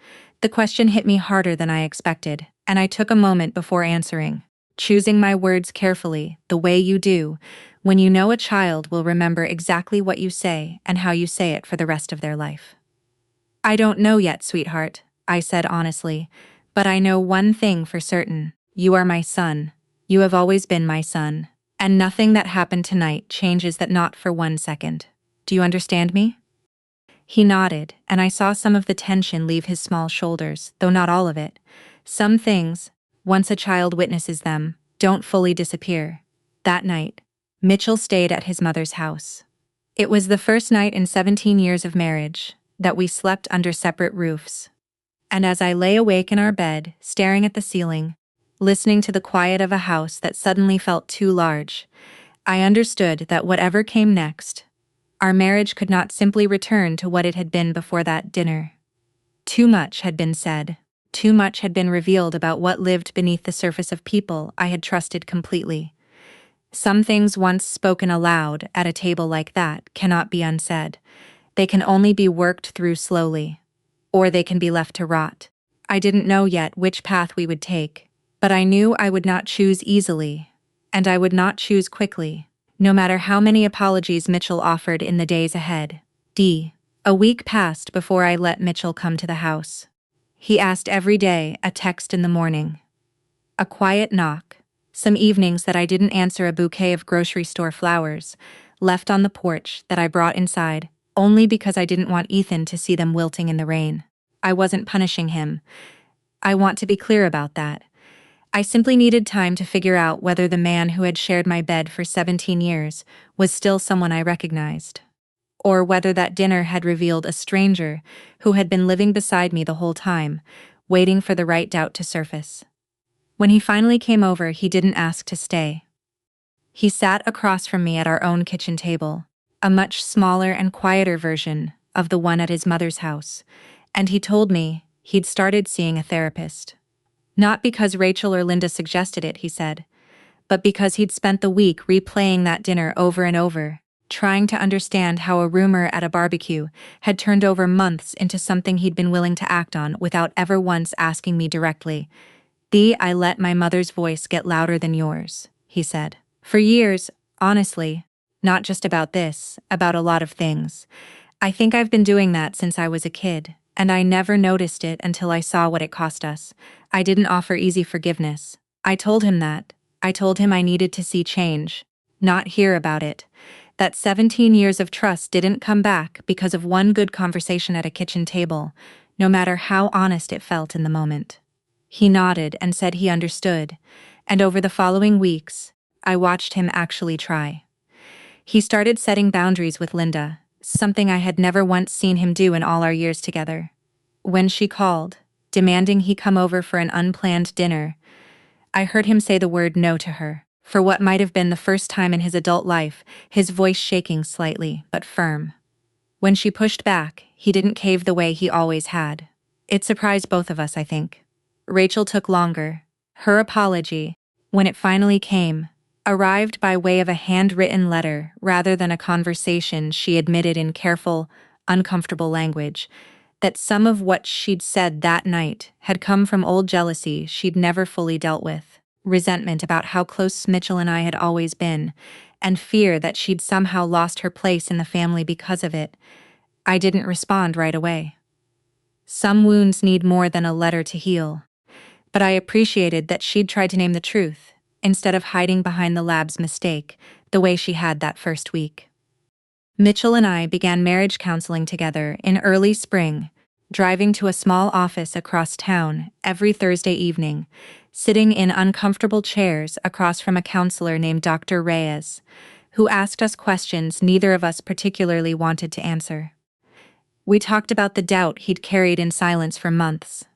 The question hit me harder than I expected, and I took a moment before answering. choosing my words carefully, the way you do, when you know a child will remember exactly what you say and how you say it for the rest of their life. I don't know yet, sweetheart, I said honestly, but I know one thing for certain. You are my son. You have always been my son. And nothing that happened tonight changes that, not for 1 second. Do you understand me? He nodded, and I saw some of the tension leave his small shoulders, though not all of it. Some things, once a child witnesses them, don't fully disappear. That night, Mitchell stayed at his mother's house. It was the first night in 17 years of marriage that we slept under separate roofs. And as I lay awake in our bed, staring at the ceiling, listening to the quiet of a house that suddenly felt too large, I understood that whatever came next, our marriage could not simply return to what it had been before that dinner. Too much had been said. Too much had been revealed about what lived beneath the surface of people I had trusted completely. Some things once spoken aloud at a table like that cannot be unsaid. They can only be worked through slowly, or they can be left to rot. I didn't know yet which path we would take, but I knew I would not choose easily, and I would not choose quickly, no matter how many apologies Mitchell offered in the days ahead. A week passed before I let Mitchell come to the house. He asked every day, a text in the morning, a quiet knock, some evenings that I didn't answer, a bouquet of grocery store flowers left on the porch that I brought inside, only because I didn't want Ethan to see them wilting in the rain. I wasn't punishing him. I want to be clear about that. I simply needed time to figure out whether the man who had shared my bed for 17 years was still someone I recognized, or whether that dinner had revealed a stranger who had been living beside me the whole time, waiting for the right doubt to surface. When he finally came over, he didn't ask to stay. He sat across from me at our own kitchen table, a much smaller and quieter version of the one at his mother's house, and he told me he'd started seeing a therapist. Not because Rachel or Linda suggested it, he said, but because he'd spent the week replaying that dinner over and over, trying to understand how a rumor at a barbecue had turned over months into something he'd been willing to act on without ever once asking me directly. I let my mother's voice get louder than yours, he said. For years, honestly, not just about this, about a lot of things. I think I've been doing that since I was a kid, and I never noticed it until I saw what it cost us. I didn't offer easy forgiveness. I told him that. I told him I needed to see change, not hear about it. That 17 years of trust didn't come back because of one good conversation at a kitchen table, no matter how honest it felt in the moment. He nodded and said he understood, and over the following weeks, I watched him actually try. He started setting boundaries with Linda, something I had never once seen him do in all our years together. When she called, demanding he come over for an unplanned dinner, I heard him say the word no to her, for what might have been the first time in his adult life, his voice shaking slightly, but firm. When she pushed back, he didn't cave the way he always had. It surprised both of us, I think. Rachel took longer. Her apology, when it finally came, arrived by way of a handwritten letter rather than a conversation. She admitted in careful, uncomfortable language that some of what she'd said that night had come from old jealousy she'd never fully dealt with, resentment about how close Mitchell and I had always been, and fear that she'd somehow lost her place in the family because of it. I didn't respond right away. Some wounds need more than a letter to heal. But I appreciated that she'd tried to name the truth, instead of hiding behind the lab's mistake, the way she had that first week. Mitchell and I began marriage counseling together in early spring, driving to a small office across town every Thursday evening, sitting in uncomfortable chairs across from a counselor named Dr. Reyes, who asked us questions neither of us particularly wanted to answer. We talked about the doubt he'd carried in silence for months.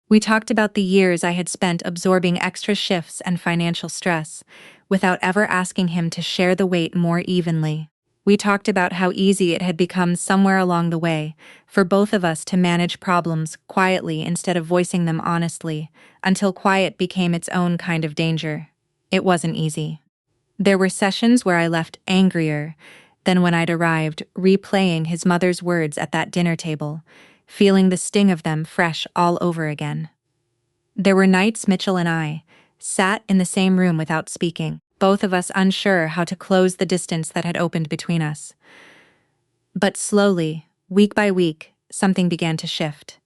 We talked about the years I had spent absorbing extra shifts and financial stress, without ever asking him to share the weight more evenly. We talked about how easy it had become somewhere along the way for both of us to manage problems quietly instead of voicing them honestly, until quiet became its own kind of danger. It wasn't easy. There were sessions where I left angrier than when I'd arrived, replaying his mother's words at that dinner table, feeling the sting of them fresh all over again. There were nights Mitchell and I, sat in the same room without speaking, both of us unsure how to close the distance that had opened between us. But slowly, week by week, something began to shift.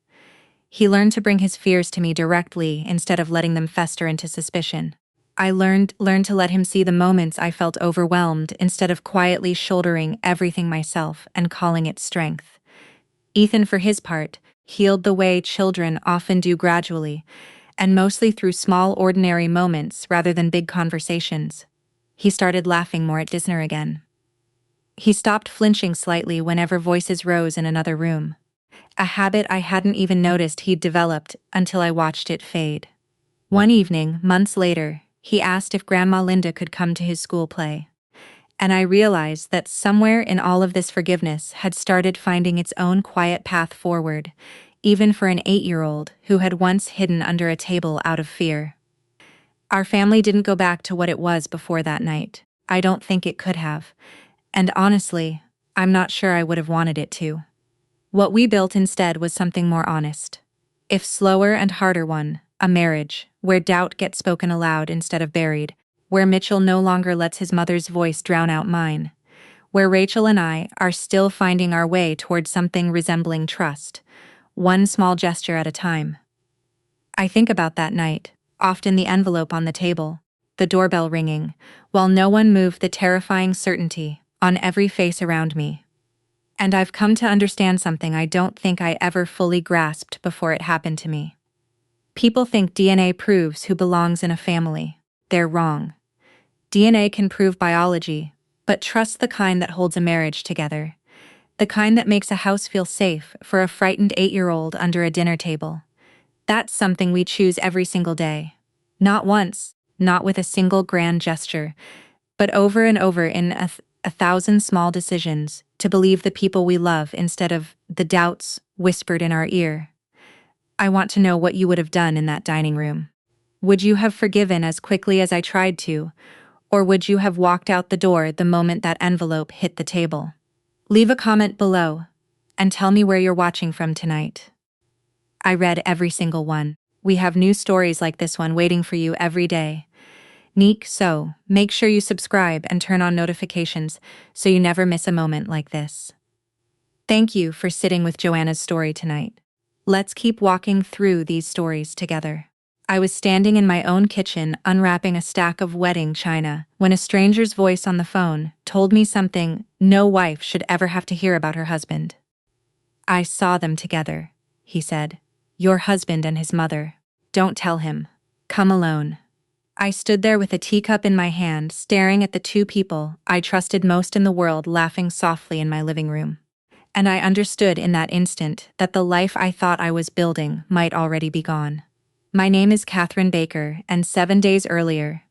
He learned to bring his fears to me directly instead of letting them fester into suspicion. I learned to let him see the moments I felt overwhelmed instead of quietly shouldering everything myself and calling it strength. Ethan, for his part, healed the way children often do, gradually, and mostly through small, ordinary moments rather than big conversations. He started laughing more at dinner again. He stopped flinching slightly whenever voices rose in another room, a habit I hadn't even noticed he'd developed until I watched it fade. One evening, months later, he asked if Grandma Linda could come to his school play. And I realized that somewhere in all of this, forgiveness had started finding its own quiet path forward, even for an 8-year-old who had once hidden under a table out of fear. Our family didn't go back to what it was before that night. I don't think it could have. And honestly, I'm not sure I would have wanted it to. What we built instead was something more honest. If slower and harder one, a marriage, where doubt gets spoken aloud instead of buried, where Mitchell no longer lets his mother's voice drown out mine, where Rachel and I are still finding our way towards something resembling trust, one small gesture at a time. I think about that night, often the envelope on the table, the doorbell ringing, while no one moved, the terrifying certainty on every face around me. And I've come to understand something I don't think I ever fully grasped before it happened to me. People think DNA proves who belongs in a family. They're wrong. DNA can prove biology, but trust, the kind that holds a marriage together, the kind that makes a house feel safe for a frightened 8-year-old under a dinner table, that's something we choose every single day. Not once, not with a single grand gesture, but over and over in a thousand small decisions, to believe the people we love instead of the doubts whispered in our ear. I want to know what you would have done in that dining room. Would you have forgiven as quickly as I tried to, or would you have walked out the door the moment that envelope hit the table? Leave a comment below, and tell me where you're watching from tonight. I read every single one. We have new stories like this one waiting for you every day. So make sure you subscribe and turn on notifications so you never miss a moment like this. Thank you for sitting with Joanna's story tonight. Let's keep walking through these stories together. I was standing in my own kitchen unwrapping a stack of wedding china when a stranger's voice on the phone told me something no wife should ever have to hear about her husband. I saw them together, he said. Your husband and his mother. Don't tell him. Come alone. I stood there with a teacup in my hand, staring at the two people I trusted most in the world laughing softly in my living room. And I understood in that instant that the life I thought I was building might already be gone. My name is Catherine Baker, and 7 days earlier,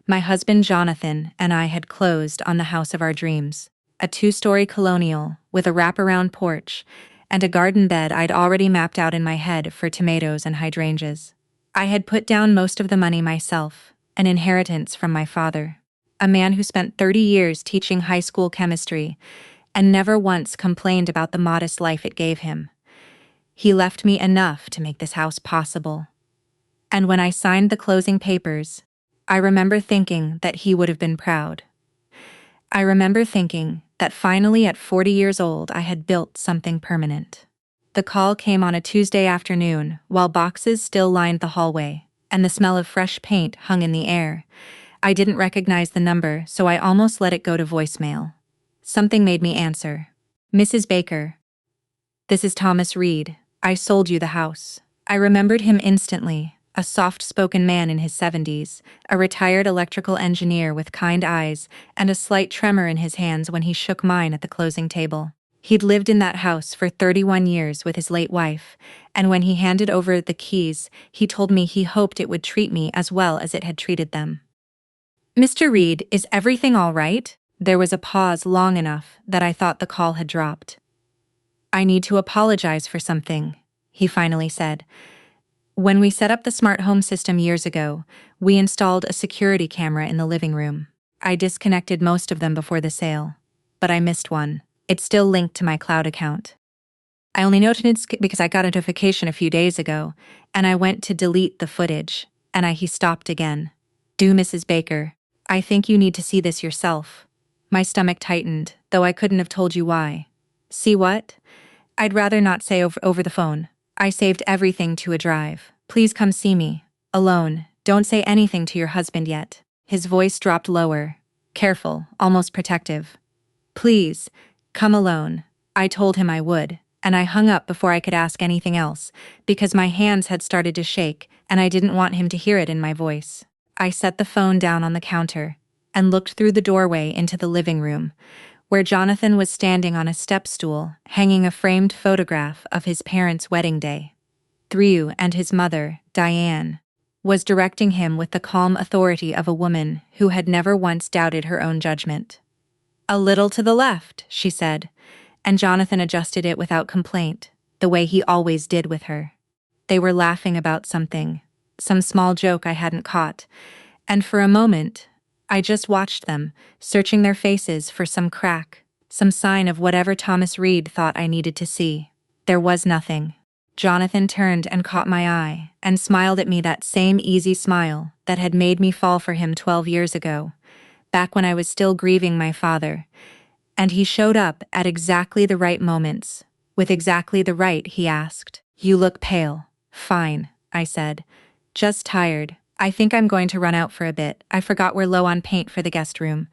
my husband Jonathan and I had closed on the house of our dreams, a 2-story colonial with a wraparound porch and a garden bed I'd already mapped out in my head for tomatoes and hydrangeas. I had put down most of the money myself, an inheritance from my father, a man who spent 30 years teaching high school chemistry and never once complained about the modest life it gave him. He left me enough to make this house possible. And when I signed the closing papers, I remember thinking that he would have been proud. I remember thinking that finally at 40 years old I had built something permanent. The call came on a Tuesday afternoon while boxes still lined the hallway, and the smell of fresh paint hung in the air. I didn't recognize the number, so I almost let it go to voicemail. Something made me answer. Mrs. Baker. This is Thomas Reed. I sold you the house. I remembered him instantly, a soft-spoken man in his 70s, a retired electrical engineer with kind eyes and a slight tremor in his hands when he shook mine at the closing table. He'd lived in that house for 31 years with his late wife, and when he handed over the keys, he told me he hoped it would treat me as well as it had treated them. Mr. Reed, is everything all right? There was a pause long enough that I thought the call had dropped. I need to apologize for something, he finally said. When we set up the smart home system years ago, we installed a security camera in the living room. I disconnected most of them before the sale, but I missed one. It's still linked to my cloud account. I only noted it because I got a notification a few days ago, and I went to delete the footage. and he stopped again. Do, Mrs. Baker. I think you need to see this yourself. My stomach tightened, though I couldn't have told you why. See what? I'd rather not say over the phone. I saved everything to a drive. Please come see me. Alone. Don't say anything to your husband yet. His voice dropped lower. Careful, almost protective. Please, come alone. I told him I would, and I hung up before I could ask anything else, because my hands had started to shake, and I didn't want him to hear it in my voice. I set the phone down on the counter, and looked through the doorway into the living room, where Jonathan was standing on a step stool, hanging a framed photograph of his parents' wedding day. Drew and his mother, Diane, was directing him with the calm authority of a woman who had never once doubted her own judgment. A little to the left, she said, and Jonathan adjusted it without complaint, the way he always did with her. They were laughing about something, some small joke I hadn't caught, and for a moment, I just watched them, searching their faces for some crack, some sign of whatever Thomas Reed thought I needed to see. There was nothing. Jonathan turned and caught my eye, and smiled at me that same easy smile that had made me fall for him 12 years ago, back when I was still grieving my father. And he showed up at exactly the right moments. With exactly the right, he asked. You look pale. Fine, I said. Just tired. I think I'm going to run out for a bit. I forgot we're low on paint for the guest room.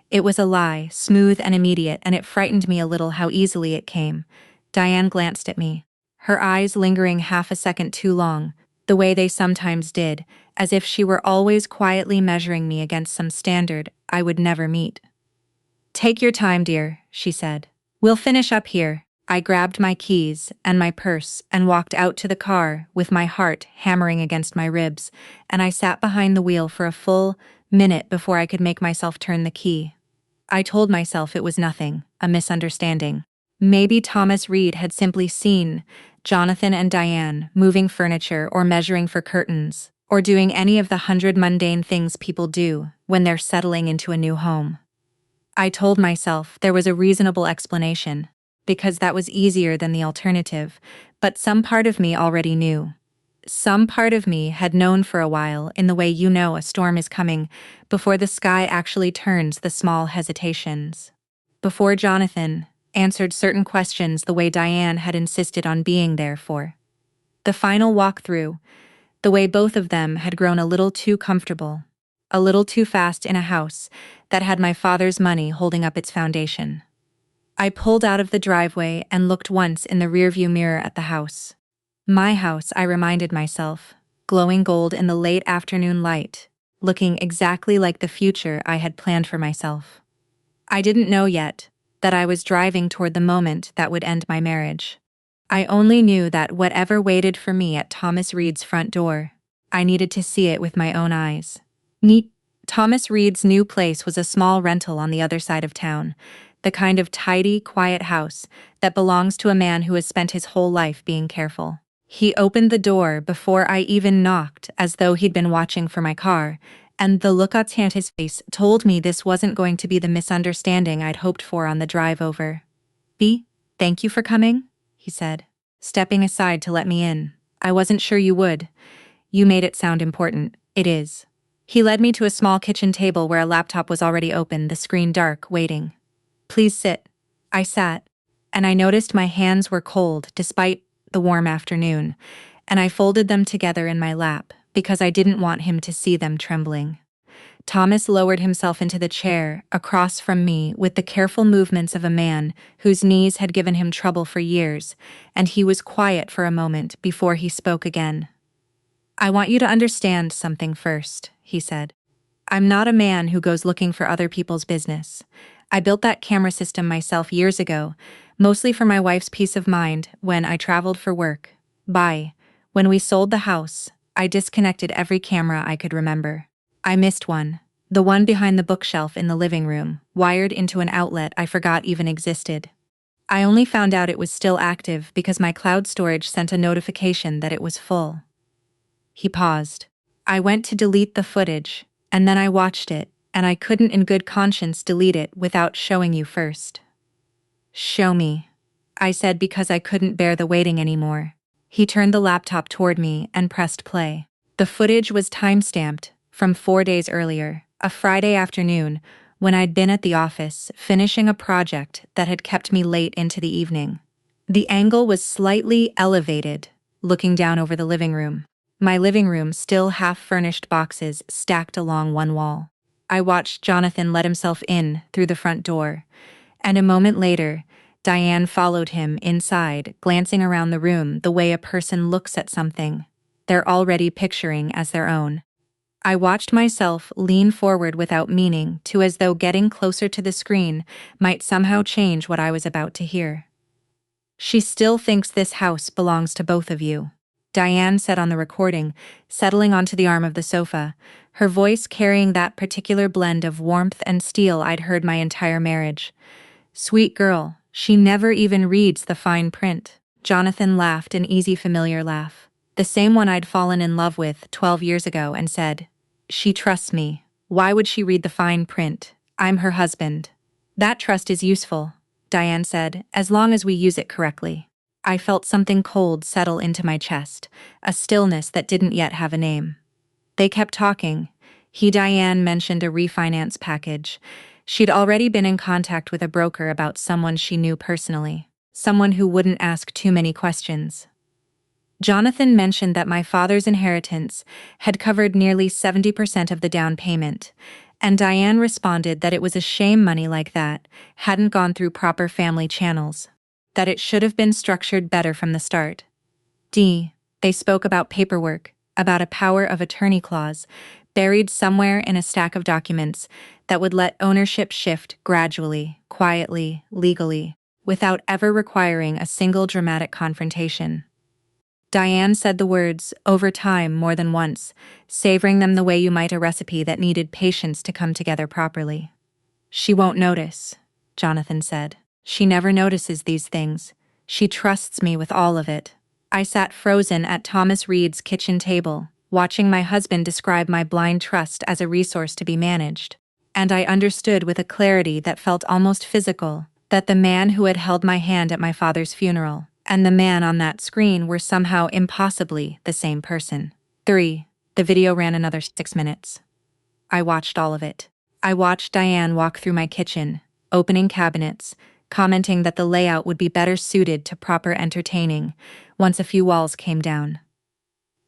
It was a lie, smooth and immediate, and it frightened me a little how easily it came. Diane glanced at me, her eyes lingering half a second too long, the way they sometimes did, as if she were always quietly measuring me against some standard I would never meet. Take your time, dear, she said. We'll finish up here. I grabbed my keys and my purse and walked out to the car with my heart hammering against my ribs, and I sat behind the wheel for a full minute before I could make myself turn the key. I told myself it was nothing, a misunderstanding. Maybe Thomas Reed had simply seen Jonathan and Diane moving furniture or measuring for curtains, or doing any of the 100 mundane things people do when they're settling into a new home. I told myself there was a reasonable explanation, because that was easier than the alternative, but some part of me already knew. Some part of me had known for a while, in the way you know a storm is coming, before the sky actually turns the small hesitations. Before Jonathan answered certain questions the way Diane had insisted on being there for. The final walkthrough, the way both of them had grown a little too comfortable, a little too fast in a house that had my father's money holding up its foundation. I pulled out of the driveway and looked once in the rearview mirror at the house. My house, I reminded myself, glowing gold in the late afternoon light, looking exactly like the future I had planned for myself. I didn't know yet that I was driving toward the moment that would end my marriage. I only knew that whatever waited for me at Thomas Reed's front door, I needed to see it with my own eyes. Thomas Reed's new place was a small rental on the other side of town, the kind of tidy, quiet house that belongs to a man who has spent his whole life being careful. He opened the door before I even knocked, as though he'd been watching for my car, and the look on his face told me this wasn't going to be the misunderstanding I'd hoped for on the drive over. Thank you for coming, he said, stepping aside to let me in. I wasn't sure you would. You made it sound important. It is. He led me to a small kitchen table where a laptop was already open, the screen dark, waiting. Please sit. I sat, and I noticed my hands were cold despite the warm afternoon, and I folded them together in my lap because I didn't want him to see them trembling. Thomas lowered himself into the chair across from me with the careful movements of a man whose knees had given him trouble for years, and he was quiet for a moment before he spoke again. I want you to understand something first, he said. I'm not a man who goes looking for other people's business. I built that camera system myself years ago, mostly for my wife's peace of mind when I traveled for work. When we sold the house, I disconnected every camera I could remember. I missed one, the one behind the bookshelf in the living room, wired into an outlet I forgot even existed. I only found out it was still active because my cloud storage sent a notification that it was full. He paused. I went to delete the footage, and then I watched it, and I couldn't in good conscience delete it without showing you first. Show me, I said because I couldn't bear the waiting anymore. He turned the laptop toward me and pressed play. The footage was time-stamped from 4 days earlier, a Friday afternoon, when I'd been at the office finishing a project that had kept me late into the evening. The angle was slightly elevated, looking down over the living room. My living room, still half-furnished boxes stacked along one wall. I watched Jonathan let himself in through the front door, and a moment later, Diane followed him inside, glancing around the room the way a person looks at something they're already picturing as their own. I watched myself lean forward without meaning to, as though getting closer to the screen might somehow change what I was about to hear. "She still thinks this house belongs to both of you," Diane said on the recording, settling onto the arm of the sofa, her voice carrying that particular blend of warmth and steel I'd heard my entire marriage. "Sweet girl, she never even reads the fine print." Jonathan laughed an easy, familiar laugh, the same one I'd fallen in love with 12 years ago, and said, "She trusts me. Why would she read the fine print? I'm her husband." "That trust is useful," Diane said, "as long as we use it correctly." I felt something cold settle into my chest, a stillness that didn't yet have a name. They kept talking. Diane mentioned a refinance package. She'd already been in contact with a broker about someone she knew personally, someone who wouldn't ask too many questions. Jonathan mentioned that my father's inheritance had covered nearly 70% of the down payment, and Diane responded that it was a shame money like that hadn't gone through proper family channels, that it should have been structured better from the start. They spoke about paperwork, about a power of attorney clause buried somewhere in a stack of documents that would let ownership shift gradually, quietly, legally, without ever requiring a single dramatic confrontation. Diane said the words "over time" more than once, savoring them the way you might a recipe that needed patience to come together properly. "She won't notice," Jonathan said. "She never notices these things. She trusts me with all of it." I sat frozen at Thomas Reed's kitchen table, watching my husband describe my blind trust as a resource to be managed. And I understood with a clarity that felt almost physical that the man who had held my hand at my father's funeral and the man on that screen were somehow impossibly the same person. The video ran another 6 minutes. I watched all of it. I watched Diane walk through my kitchen, opening cabinets, commenting that the layout would be better suited to proper entertaining once a few walls came down.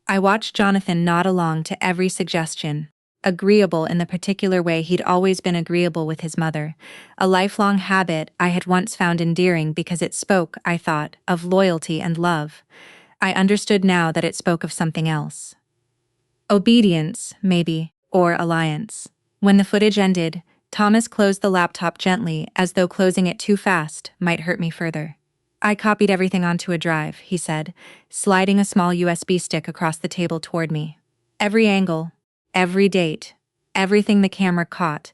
I watched Jonathan nod along to every suggestion, agreeable in the particular way he'd always been agreeable with his mother, a lifelong habit I had once found endearing because it spoke, I thought, of loyalty and love. I understood now that it spoke of something else. Obedience, maybe, or alliance. When the footage ended, Thomas closed the laptop gently, as though closing it too fast might hurt me further. "I copied everything onto a drive," he said, sliding a small USB stick across the table toward me. "Every angle, every date, everything the camera caught.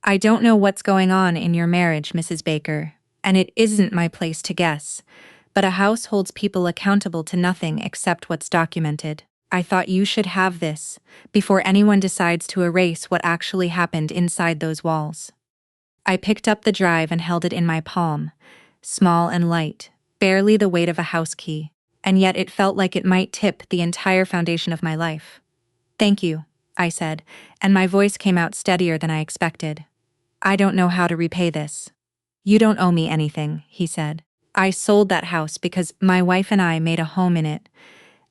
I don't know what's going on in your marriage, Mrs. Baker, and it isn't my place to guess, but a house holds people accountable to nothing except what's documented. I thought you should have this before anyone decides to erase what actually happened inside those walls." I picked up the drive and held it in my palm, small and light, barely the weight of a house key, and yet it felt like it might tip the entire foundation of my life. "Thank you," I said, and my voice came out steadier than I expected. "I don't know how to repay this." "You don't owe me anything," he said. "I sold that house because my wife and I made a home in it,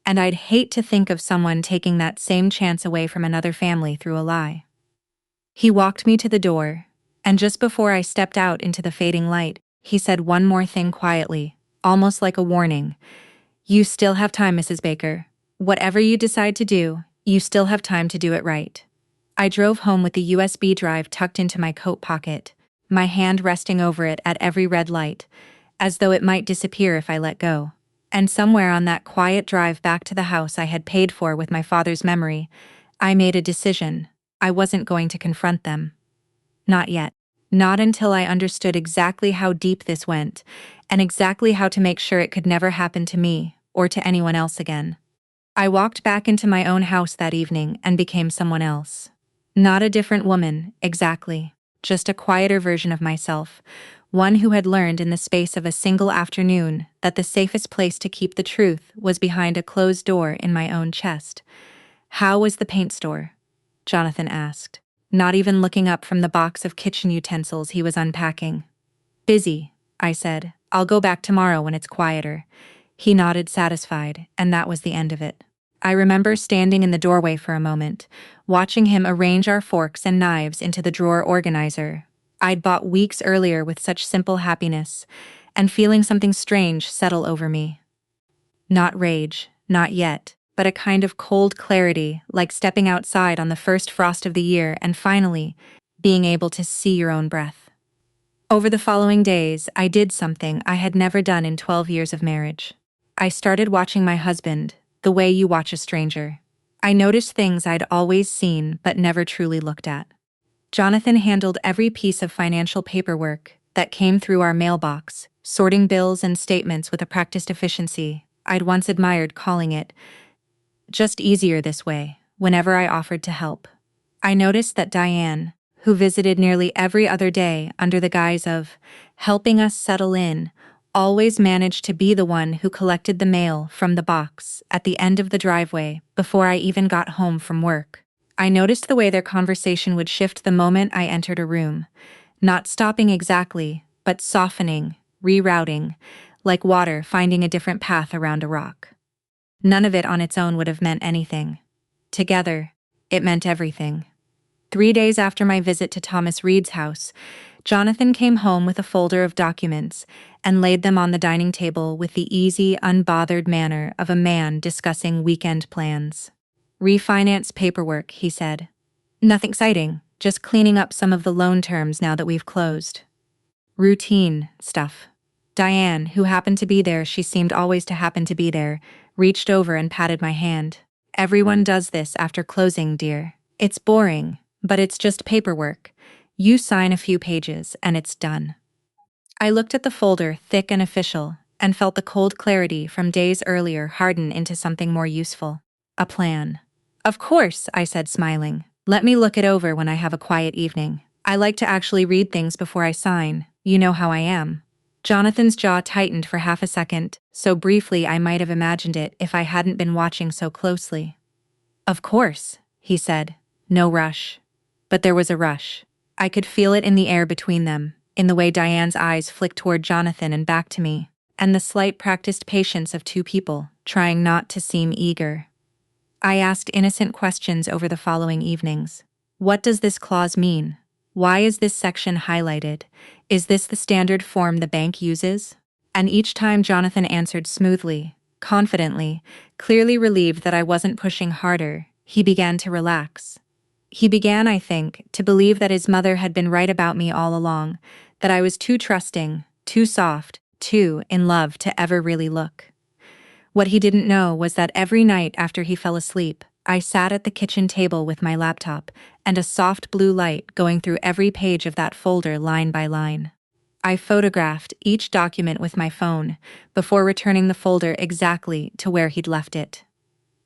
and I'd hate to think of someone taking that same chance away from another family through a lie." He walked me to the door, and just before I stepped out into the fading light, he said one more thing quietly, almost like a warning. "You still have time, Mrs. Baker. Whatever you decide to do, you still have time to do it right." I drove home with the USB drive tucked into my coat pocket, my hand resting over it at every red light, as though it might disappear if I let go. And somewhere on that quiet drive back to the house I had paid for with my father's memory, I made a decision. I wasn't going to confront them. Not yet. Not until I understood exactly how deep this went, and exactly how to make sure it could never happen to me, or to anyone else again. I walked back into my own house that evening and became someone else. Not a different woman, exactly, just a quieter version of myself, one who had learned in the space of a single afternoon that the safest place to keep the truth was behind a closed door in my own chest. How was the paint store? Jonathan asked, not even looking up from the box of kitchen utensils he was unpacking. Busy, I said. I'll go back tomorrow when it's quieter. He nodded satisfied, and that was the end of it. I remember standing in the doorway for a moment, watching him arrange our forks and knives into the drawer organizer I'd bought weeks earlier with such simple happiness, and feeling something strange settle over me. Not rage, not yet, but a kind of cold clarity, like stepping outside on the first frost of the year and finally being able to see your own breath. Over the following days, I did something I had never done in 12 years of marriage. I started watching my husband, the way you watch a stranger. I noticed things I'd always seen but never truly looked at. Jonathan handled every piece of financial paperwork that came through our mailbox, sorting bills and statements with a practiced efficiency I'd once admired, calling it just easier this way whenever I offered to help. I noticed that Diane, who visited nearly every other day under the guise of helping us settle in, always managed to be the one who collected the mail from the box at the end of the driveway before I even got home from work. I noticed the way their conversation would shift the moment I entered a room, not stopping exactly, but softening, rerouting, like water finding a different path around a rock. None of it on its own would have meant anything. Together, it meant everything. 3 days after my visit to Thomas Reed's house, Jonathan came home with a folder of documents and laid them on the dining table with the easy, unbothered manner of a man discussing weekend plans. Refinance paperwork, he said. Nothing exciting, just cleaning up some of the loan terms now that we've closed. Routine stuff. Diane, who happened to be there, she seemed always to happen to be there, reached over and patted my hand. Everyone does this after closing, dear. It's boring, but it's just paperwork. You sign a few pages and it's done. I looked at the folder, thick and official, and felt the cold clarity from days earlier harden into something more useful. A plan. Of course, I said, smiling. Let me look it over when I have a quiet evening. I like to actually read things before I sign. You know how I am. Jonathan's jaw tightened for half a second, so briefly I might have imagined it if I hadn't been watching so closely. Of course, he said. No rush. But there was a rush. I could feel it in the air between them, in the way Diane's eyes flicked toward Jonathan and back to me, and the slight practiced patience of two people, trying not to seem eager. I asked innocent questions over the following evenings. What does this clause mean? Why is this section highlighted? Is this the standard form the bank uses? And each time Jonathan answered smoothly, confidently, clearly relieved that I wasn't pushing harder, he began to relax. He began, I think, to believe that his mother had been right about me all along, that I was too trusting, too soft, too in love to ever really look. What he didn't know was that every night after he fell asleep, I sat at the kitchen table with my laptop and a soft blue light going through every page of that folder line by line. I photographed each document with my phone before returning the folder exactly to where he'd left it.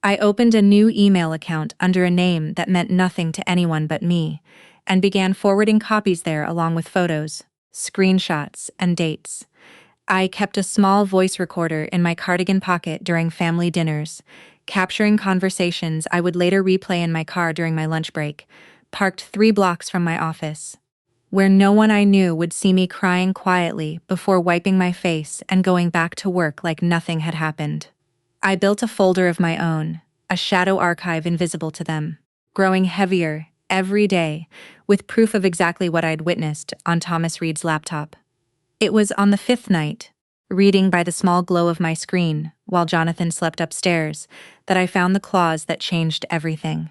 I opened a new email account under a name that meant nothing to anyone but me and began forwarding copies there along with photos, screenshots, and dates. I kept a small voice recorder in my cardigan pocket during family dinners, capturing conversations I would later replay in my car during my lunch break, parked 3 blocks from my office, where no one I knew would see me crying quietly before wiping my face and going back to work like nothing had happened. I built a folder of my own, a shadow archive invisible to them, growing heavier every day, with proof of exactly what I'd witnessed on Thomas Reed's laptop. It was on the 5th night, reading by the small glow of my screen while Jonathan slept upstairs, that I found the clause that changed everything.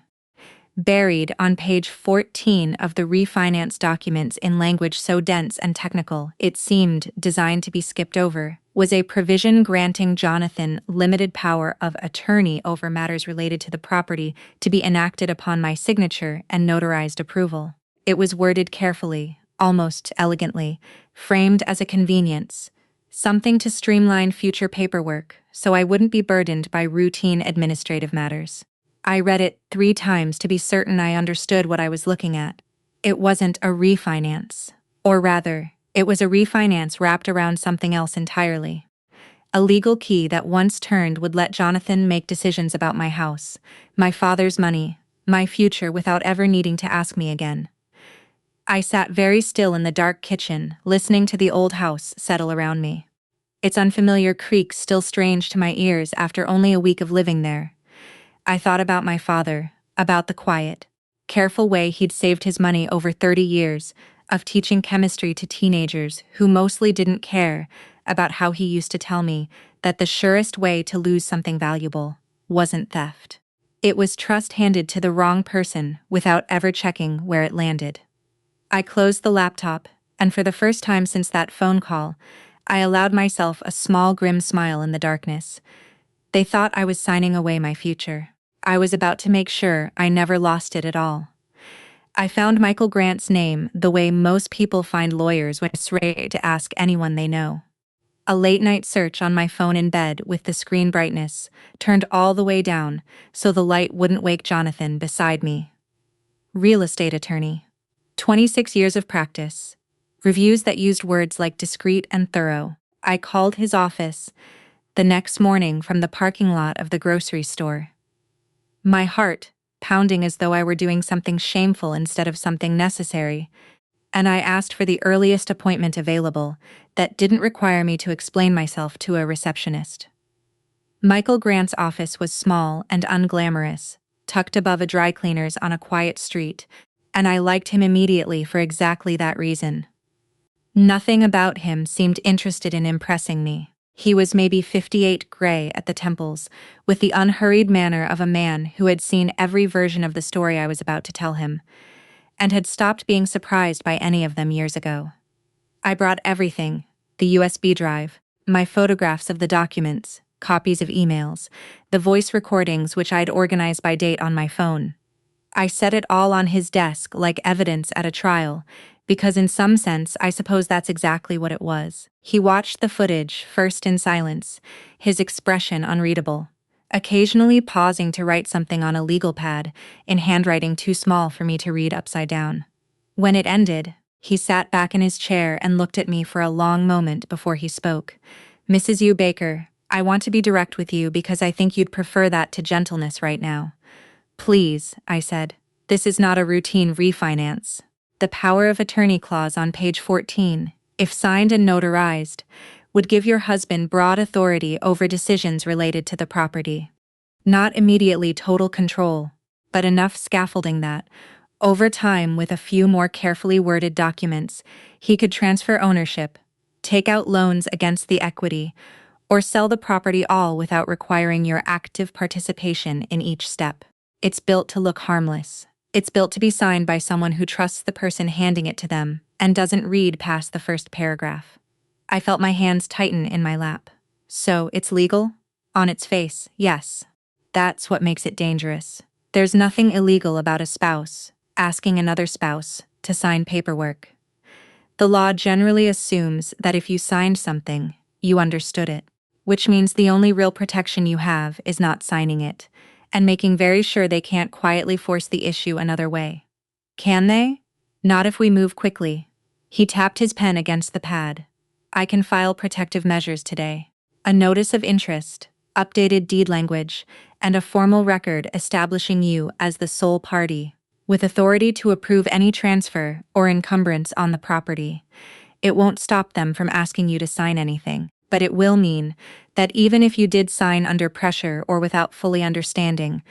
Buried on page 14 of the refinance documents in language so dense and technical it seemed designed to be skipped over, was a provision granting Jonathan limited power of attorney over matters related to the property to be enacted upon my signature and notarized approval. It was worded carefully, almost elegantly, framed as a convenience, something to streamline future paperwork so I wouldn't be burdened by routine administrative matters. I read it 3 times to be certain I understood what I was looking at. It wasn't a refinance. Or rather, it was a refinance wrapped around something else entirely. A legal key that once turned would let Jonathan make decisions about my house, my father's money, my future without ever needing to ask me again. I sat very still in the dark kitchen, listening to the old house settle around me. Its unfamiliar creaks still strange to my ears after only a week of living there. I thought about my father, about the quiet, careful way he'd saved his money over 30 years, of teaching chemistry to teenagers who mostly didn't care, about how he used to tell me that the surest way to lose something valuable wasn't theft. It was trust handed to the wrong person without ever checking where it landed. I closed the laptop, and for the first time since that phone call, I allowed myself a small grim smile in the darkness. They thought I was signing away my future. I was about to make sure I never lost it at all. I found Michael Grant's name the way most people find lawyers when it's rare to ask anyone they know. A late-night search on my phone in bed with the screen brightness turned all the way down so the light wouldn't wake Jonathan beside me. Real estate attorney. 26 years of practice. Reviews that used words like discreet and thorough. I called his office the next morning from the parking lot of the grocery store. My heart pounding as though I were doing something shameful instead of something necessary, and I asked for the earliest appointment available that didn't require me to explain myself to a receptionist. Michael Grant's office was small and unglamorous, tucked above a dry cleaner's on a quiet street, and I liked him immediately for exactly that reason. Nothing about him seemed interested in impressing me. He was maybe 58 gray at the temples, with the unhurried manner of a man who had seen every version of the story I was about to tell him, and had stopped being surprised by any of them years ago. I brought everything: the USB drive, my photographs of the documents, copies of emails, the voice recordings which I'd organized by date on my phone. I set it all on his desk like evidence at a trial, because in some sense I suppose that's exactly what it was. He watched the footage, first in silence, his expression unreadable, occasionally pausing to write something on a legal pad, in handwriting too small for me to read upside down. When it ended, he sat back in his chair and looked at me for a long moment before he spoke. "Mrs. U. Baker, I want to be direct with you because I think you'd prefer that to gentleness right now." "Please," I said. "This is not a routine refinance." The power of attorney clause on page 14, if signed and notarized, would give your husband broad authority over decisions related to the property. Not immediately total control, but enough scaffolding that, over time with a few more carefully worded documents, he could transfer ownership, take out loans against the equity, or sell the property all without requiring your active participation in each step. It's built to look harmless. It's built to be signed by someone who trusts the person handing it to them and doesn't read past the first paragraph. I felt my hands tighten in my lap. So, it's legal? On its face, yes. That's what makes it dangerous. There's nothing illegal about a spouse asking another spouse to sign paperwork. The law generally assumes that if you signed something, you understood it, which means the only real protection you have is not signing it, and making very sure they can't quietly force the issue another way. Can they? Not if we move quickly. He tapped his pen against the pad. I can file protective measures today. A notice of interest, updated deed language, and a formal record establishing you as the sole party, with authority to approve any transfer or encumbrance on the property. It won't stop them from asking you to sign anything, but it will mean that even if you did sign under pressure or without fully understanding,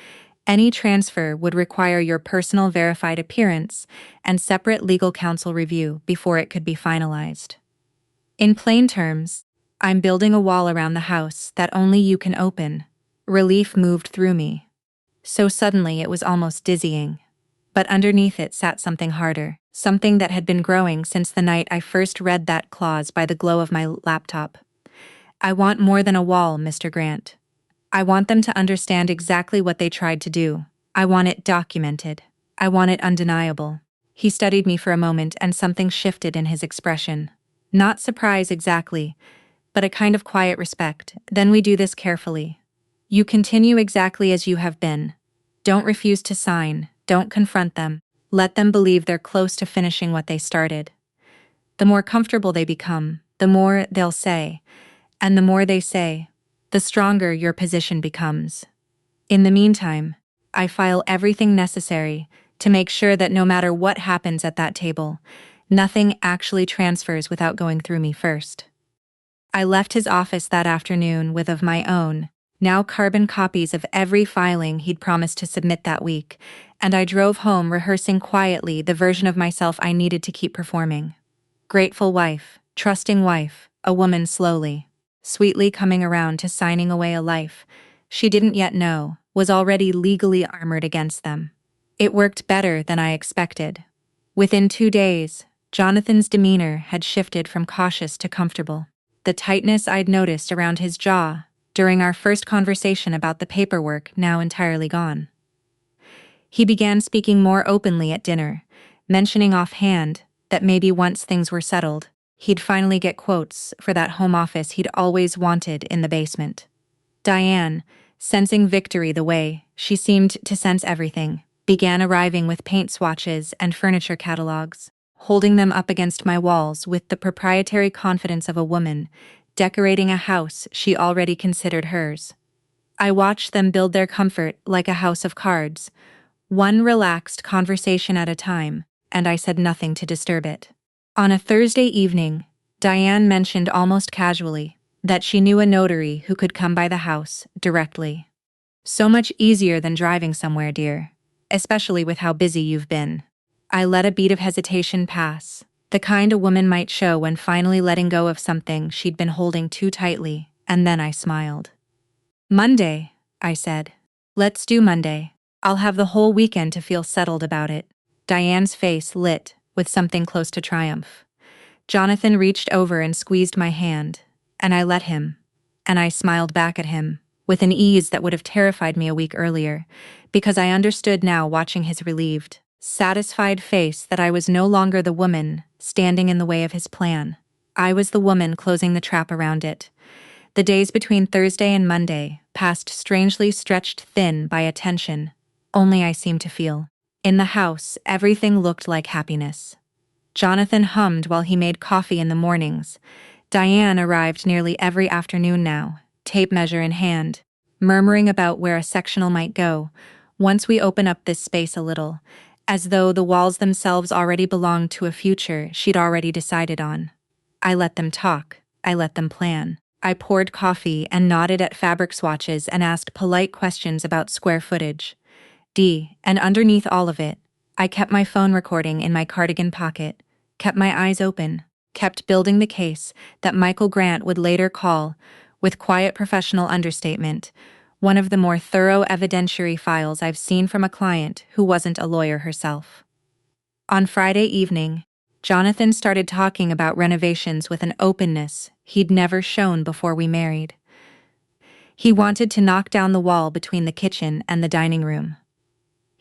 any transfer would require your personal verified appearance and separate legal counsel review before it could be finalized. In plain terms, I'm building a wall around the house that only you can open. Relief moved through me. So suddenly it was almost dizzying. But underneath it sat something harder, something that had been growing since the night I first read that clause by the glow of my laptop. I want more than a wall, Mr. Grant. I want them to understand exactly what they tried to do. I want it documented. I want it undeniable. He studied me for a moment and something shifted in his expression. Not surprise exactly, but a kind of quiet respect. Then we do this carefully. You continue exactly as you have been. Don't refuse to sign. Don't confront them. Let them believe they're close to finishing what they started. The more comfortable they become, the more they'll say, And the more they say, the stronger your position becomes. In the meantime, I file everything necessary to make sure that no matter what happens at that table, nothing actually transfers without going through me first. I left his office that afternoon with of my own, now carbon copies of every filing he'd promised to submit that week, and I drove home rehearsing quietly the version of myself I needed to keep performing. Grateful wife, trusting wife, a woman slowly, sweetly coming around to signing away a life she didn't yet know was already legally armored against them. It worked better than I expected. Within 2 days, Jonathan's demeanor had shifted from cautious to comfortable. The tightness I'd noticed around his jaw during our first conversation about the paperwork now entirely gone. He began speaking more openly at dinner, mentioning offhand that maybe once things were settled, he'd finally get quotes for that home office he'd always wanted in the basement. Diane, sensing victory the way she seemed to sense everything, began arriving with paint swatches and furniture catalogs, holding them up against my walls with the proprietary confidence of a woman decorating a house she already considered hers. I watched them build their comfort like a house of cards, one relaxed conversation at a time, and I said nothing to disturb it. On a Thursday evening, Diane mentioned almost casually that she knew a notary who could come by the house directly. So much easier than driving somewhere, dear, especially with how busy you've been. I let a beat of hesitation pass, the kind a woman might show when finally letting go of something she'd been holding too tightly, and then I smiled. Monday, I said. Let's do Monday. I'll have the whole weekend to feel settled about it. Diane's face lit with something close to triumph. Jonathan reached over and squeezed my hand, and I let him, and I smiled back at him, with an ease that would have terrified me a week earlier, because I understood now watching his relieved, satisfied face that I was no longer the woman standing in the way of his plan. I was the woman closing the trap around it. The days between Thursday and Monday passed strangely stretched thin by a tension only I seemed to feel. In the house, everything looked like happiness. Jonathan hummed while he made coffee in the mornings. Diane arrived nearly every afternoon now, tape measure in hand, murmuring about where a sectional might go once we open up this space a little, as though the walls themselves already belonged to a future she'd already decided on. I let them talk. I let them plan. I poured coffee and nodded at fabric swatches and asked polite questions about square footage. And underneath all of it, I kept my phone recording in my cardigan pocket, kept my eyes open, kept building the case that Michael Grant would later call, with quiet professional understatement, one of the more thorough evidentiary files I've seen from a client who wasn't a lawyer herself. On Friday evening, Jonathan started talking about renovations with an openness he'd never shown before we married. He wanted to knock down the wall between the kitchen and the dining room.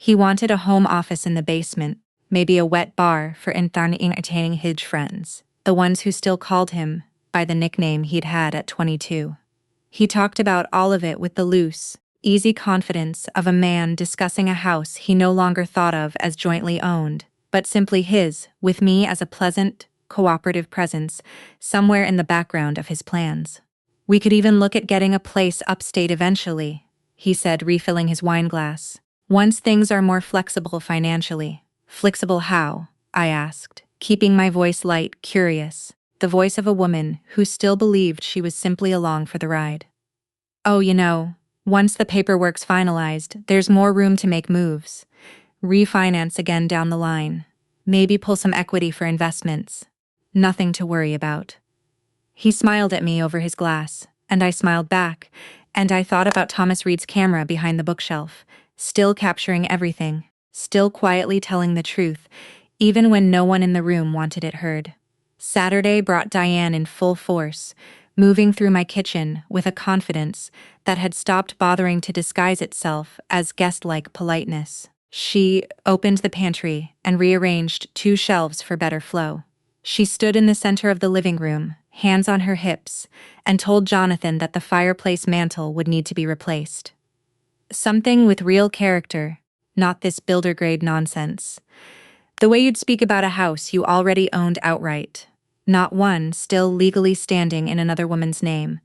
He wanted a home office in the basement, maybe a wet bar for entertaining his friends, the ones who still called him by the nickname he'd had at 22. He talked about all of it with the loose, easy confidence of a man discussing a house he no longer thought of as jointly owned, but simply his, with me as a pleasant, cooperative presence somewhere in the background of his plans. We could even look at getting a place upstate eventually, he said, refilling his wine glass. Once things are more flexible financially. Flexible how? I asked, keeping my voice light, curious, the voice of a woman who still believed she was simply along for the ride. Oh, once the paperwork's finalized, there's more room to make moves. Refinance again down the line. Maybe pull some equity for investments. Nothing to worry about. He smiled at me over his glass, and I smiled back, and I thought about Thomas Reed's camera behind the bookshelf, still capturing everything, still quietly telling the truth, even when no one in the room wanted it heard. Saturday brought Diane in full force, moving through my kitchen with a confidence that had stopped bothering to disguise itself as guest-like politeness. She opened the pantry and rearranged 2 shelves for better flow. She stood in the center of the living room, hands on her hips, and told Jonathan that the fireplace mantle would need to be replaced. Something with real character, not this builder-grade nonsense. The way you'd speak about a house you already owned outright, not one still legally standing in another woman's name,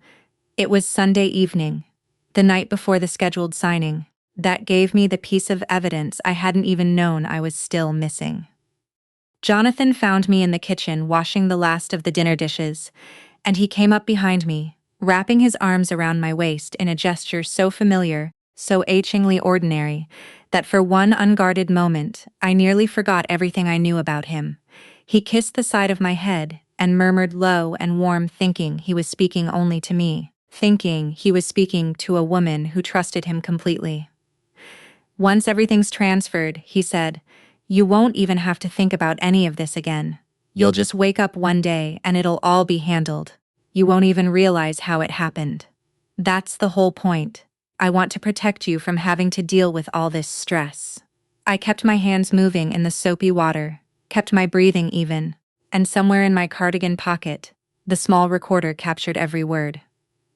It was Sunday evening, the night before the scheduled signing, that gave me the piece of evidence I hadn't even known I was still missing. Jonathan found me in the kitchen washing the last of the dinner dishes, and he came up behind me, wrapping his arms around my waist in a gesture so familiar, so achingly ordinary, that for one unguarded moment, I nearly forgot everything I knew about him. He kissed the side of my head and murmured low and warm, thinking he was speaking only to me, thinking he was speaking to a woman who trusted him completely. Once everything's transferred, he said, you won't even have to think about any of this again. You'll just wake up one day and it'll all be handled. You won't even realize how it happened. That's the whole point. I want to protect you from having to deal with all this stress. I kept my hands moving in the soapy water, kept my breathing even, and somewhere in my cardigan pocket, the small recorder captured every word.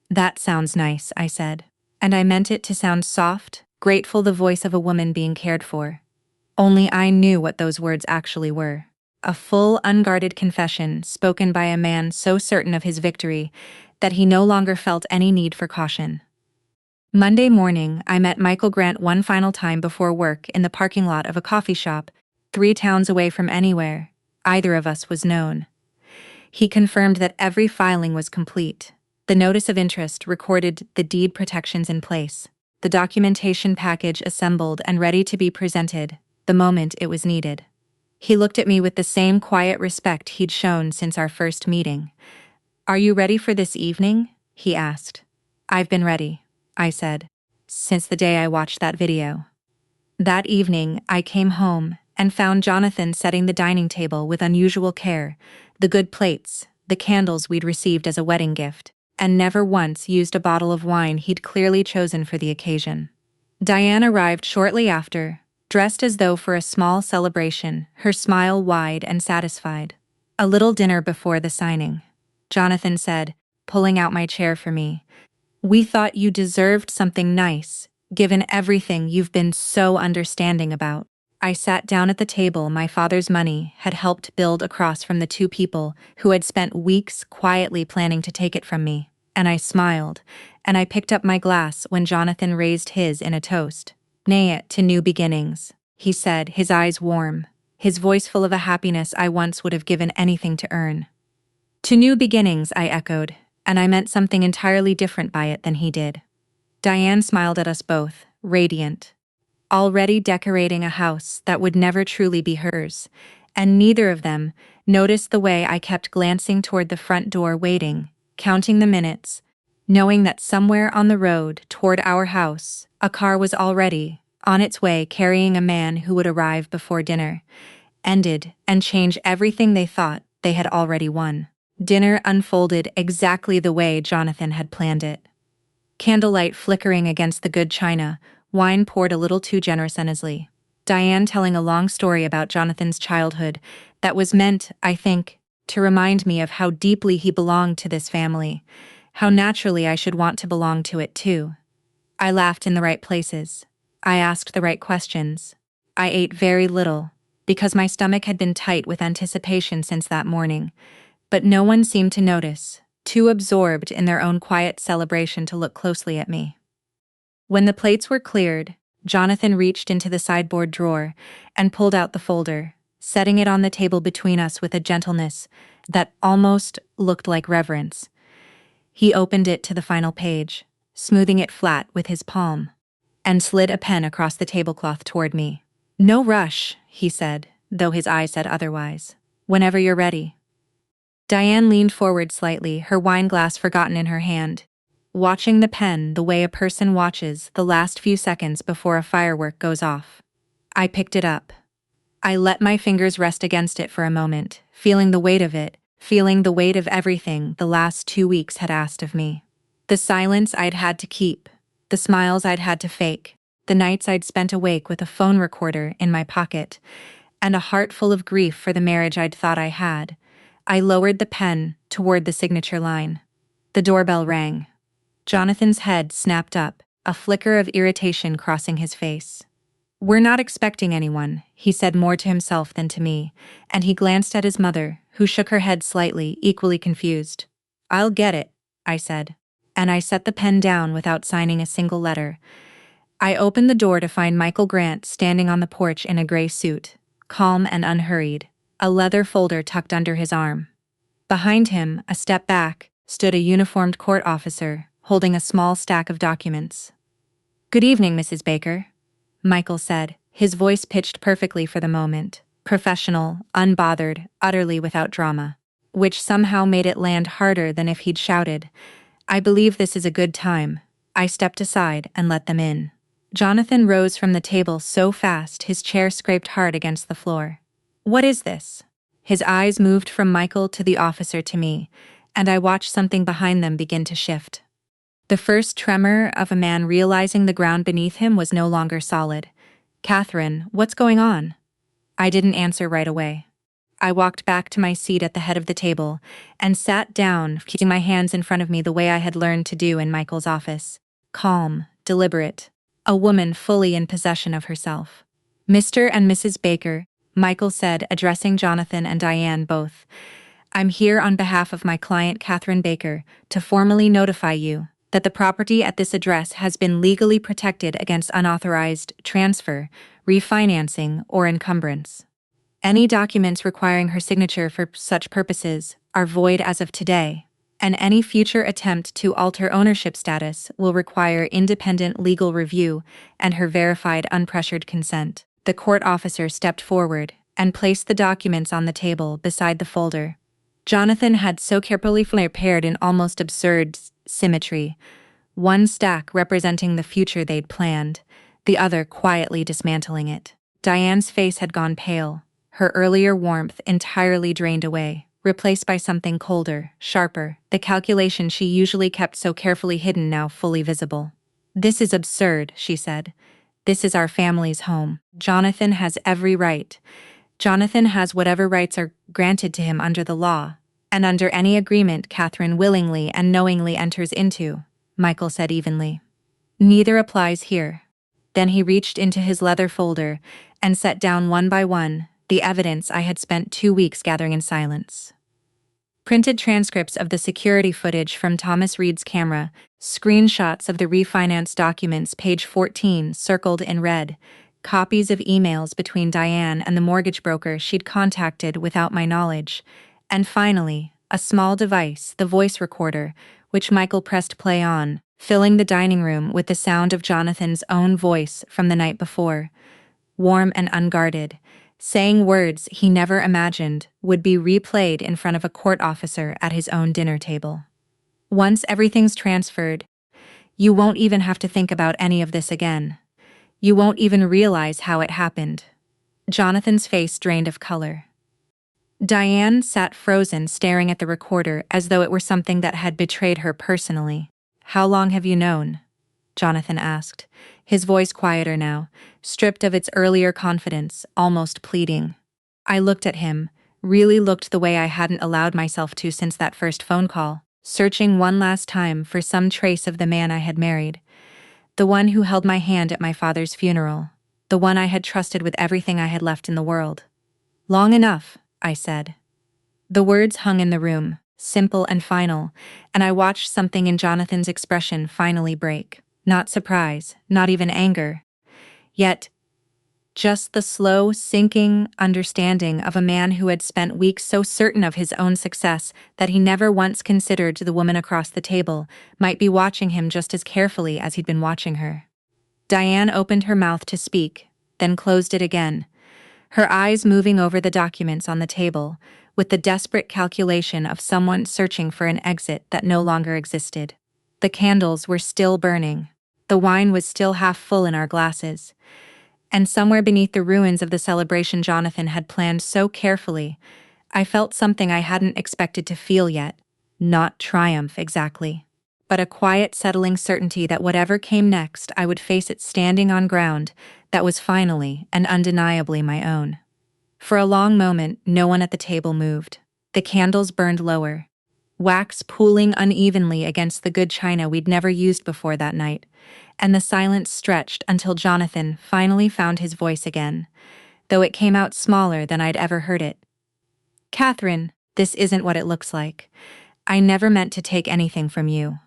That sounds nice, I said. And I meant it to sound soft, grateful, the voice of a woman being cared for. Only I knew what those words actually were. A full, unguarded confession spoken by a man so certain of his victory that he no longer felt any need for caution. Monday morning, I met Michael Grant one final time before work in the parking lot of a coffee shop, 3 towns away from anywhere either of us was known. He confirmed that every filing was complete. The notice of interest recorded, the deed protections in place, the documentation package assembled and ready to be presented the moment it was needed. He looked at me with the same quiet respect he'd shown since our first meeting. Are you ready for this evening? He asked. I've been ready, I said, since the day I watched that video. That evening, I came home and found Jonathan setting the dining table with unusual care, the good plates, the candles we'd received as a wedding gift, and never once used a bottle of wine he'd clearly chosen for the occasion. Diane arrived shortly after, dressed as though for a small celebration, her smile wide and satisfied. A little dinner before the signing, Jonathan said, pulling out my chair for me. We thought you deserved something nice, given everything you've been so understanding about. I sat down at the table my father's money had helped build across from the 2 people who had spent weeks quietly planning to take it from me, and I smiled, and I picked up my glass when Jonathan raised his in a toast. Nay, to new beginnings, he said, his eyes warm, his voice full of a happiness I once would have given anything to earn. To new beginnings, I echoed, and I meant something entirely different by it than he did. Diane smiled at us both, radiant. Already decorating a house that would never truly be hers, and neither of them noticed the way I kept glancing toward the front door, waiting, counting the minutes, knowing that somewhere on the road toward our house, a car was already on its way carrying a man who would arrive before dinner ended and change everything they thought they had already won. Dinner unfolded exactly the way Jonathan had planned it. Candlelight flickering against the good china, wine poured a little too generously. Diane telling a long story about Jonathan's childhood that was meant, I think, to remind me of how deeply he belonged to this family, how naturally I should want to belong to it too. I laughed in the right places. I asked the right questions. I ate very little, because my stomach had been tight with anticipation since that morning, but no one seemed to notice, too absorbed in their own quiet celebration to look closely at me. When the plates were cleared, Jonathan reached into the sideboard drawer and pulled out the folder, setting it on the table between us with a gentleness that almost looked like reverence. He opened it to the final page, smoothing it flat with his palm, and slid a pen across the tablecloth toward me. No rush, he said, though his eye said otherwise. Whenever you're ready. Diane leaned forward slightly, her wine glass forgotten in her hand, watching the pen the way a person watches the last few seconds before a firework goes off. I picked it up. I let my fingers rest against it for a moment, feeling the weight of it, feeling the weight of everything the last 2 weeks had asked of me. The silence I'd had to keep, the smiles I'd had to fake, the nights I'd spent awake with a phone recorder in my pocket, and a heart full of grief for the marriage I'd thought I had. I lowered the pen toward the signature line. The doorbell rang. Jonathan's head snapped up, a flicker of irritation crossing his face. We're not expecting anyone, he said more to himself than to me, and he glanced at his mother, who shook her head slightly, equally confused. I'll get it, I said. and I set the pen down without signing a single letter. I opened the door to find Michael Grant standing on the porch in a gray suit, calm and unhurried, a leather folder tucked under his arm. Behind him, a step back, stood a uniformed court officer, holding a small stack of documents. "Good evening, Mrs. Baker," Michael said, his voice pitched perfectly for the moment, professional, unbothered, utterly without drama, which somehow made it land harder than if he'd shouted. "I believe this is a good time." I stepped aside and let them in. Jonathan rose from the table so fast his chair scraped hard against the floor. "What is this?" His eyes moved from Michael to the officer to me, and I watched something behind them begin to shift. The first tremor of a man realizing the ground beneath him was no longer solid. "Catherine, what's going on?" I didn't answer right away. I walked back to my seat at the head of the table and sat down, keeping my hands in front of me the way I had learned to do in Michael's office. Calm, deliberate, a woman fully in possession of herself. "Mr. and Mrs. Baker," Michael said, addressing Jonathan and Diane both, "I'm here on behalf of my client Catherine Baker to formally notify you that the property at this address has been legally protected against unauthorized transfer, refinancing, or encumbrance. Any documents requiring her signature for such purposes are void as of today, and any future attempt to alter ownership status will require independent legal review and her verified unpressured consent." The court officer stepped forward and placed the documents on the table beside the folder. Jonathan had so carefully prepared in almost absurd symmetry, one stack representing the future they'd planned, the other quietly dismantling it. Diane's face had gone pale, her earlier warmth entirely drained away, replaced by something colder, sharper, the calculation she usually kept so carefully hidden now fully visible. "This is absurd," she said. "This is our family's home. Jonathan has every right. Jonathan has whatever rights are granted to him under the law, and under any agreement Catherine willingly and knowingly enters into," Michael said evenly. "Neither applies here." Then he reached into his leather folder and set down one by one the evidence I had spent 2 weeks gathering in silence. Printed transcripts of the security footage from Thomas Reed's camera, screenshots of the refinance documents, page 14 circled in red, copies of emails between Diane and the mortgage broker she'd contacted without my knowledge, and finally, a small device, the voice recorder, which Michael pressed play on, filling the dining room with the sound of Jonathan's own voice from the night before, warm and unguarded, saying words he never imagined would be replayed in front of a court officer at his own dinner table. "Once everything's transferred, you won't even have to think about any of this again. You won't even realize how it happened." Jonathan's face drained of color. Diane sat frozen, staring at the recorder as though it were something that had betrayed her personally. "How long have you known?" Jonathan asked, his voice quieter now, stripped of its earlier confidence, almost pleading. I looked at him, really looked the way I hadn't allowed myself to since that first phone call, searching one last time for some trace of the man I had married, the one who held my hand at my father's funeral, the one I had trusted with everything I had left in the world. "Long enough," I said. The words hung in the room, simple and final, and I watched something in Jonathan's expression finally break. Not surprise, not even anger. Yet, just the slow, sinking understanding of a man who had spent weeks so certain of his own success that he never once considered the woman across the table might be watching him just as carefully as he'd been watching her. Diane opened her mouth to speak, then closed it again, her eyes moving over the documents on the table, with the desperate calculation of someone searching for an exit that no longer existed. The candles were still burning. The wine was still half full in our glasses. And somewhere beneath the ruins of the celebration Jonathan had planned so carefully, I felt something I hadn't expected to feel yet. Not triumph exactly, but a quiet, settling certainty that whatever came next, I would face it standing on ground that was finally and undeniably my own. For a long moment, no one at the table moved. The candles burned lower, wax pooling unevenly against the good china we'd never used before that night, and the silence stretched until Jonathan finally found his voice again, though it came out smaller than I'd ever heard it. "Catherine, this isn't what it looks like. I never meant to take anything from you.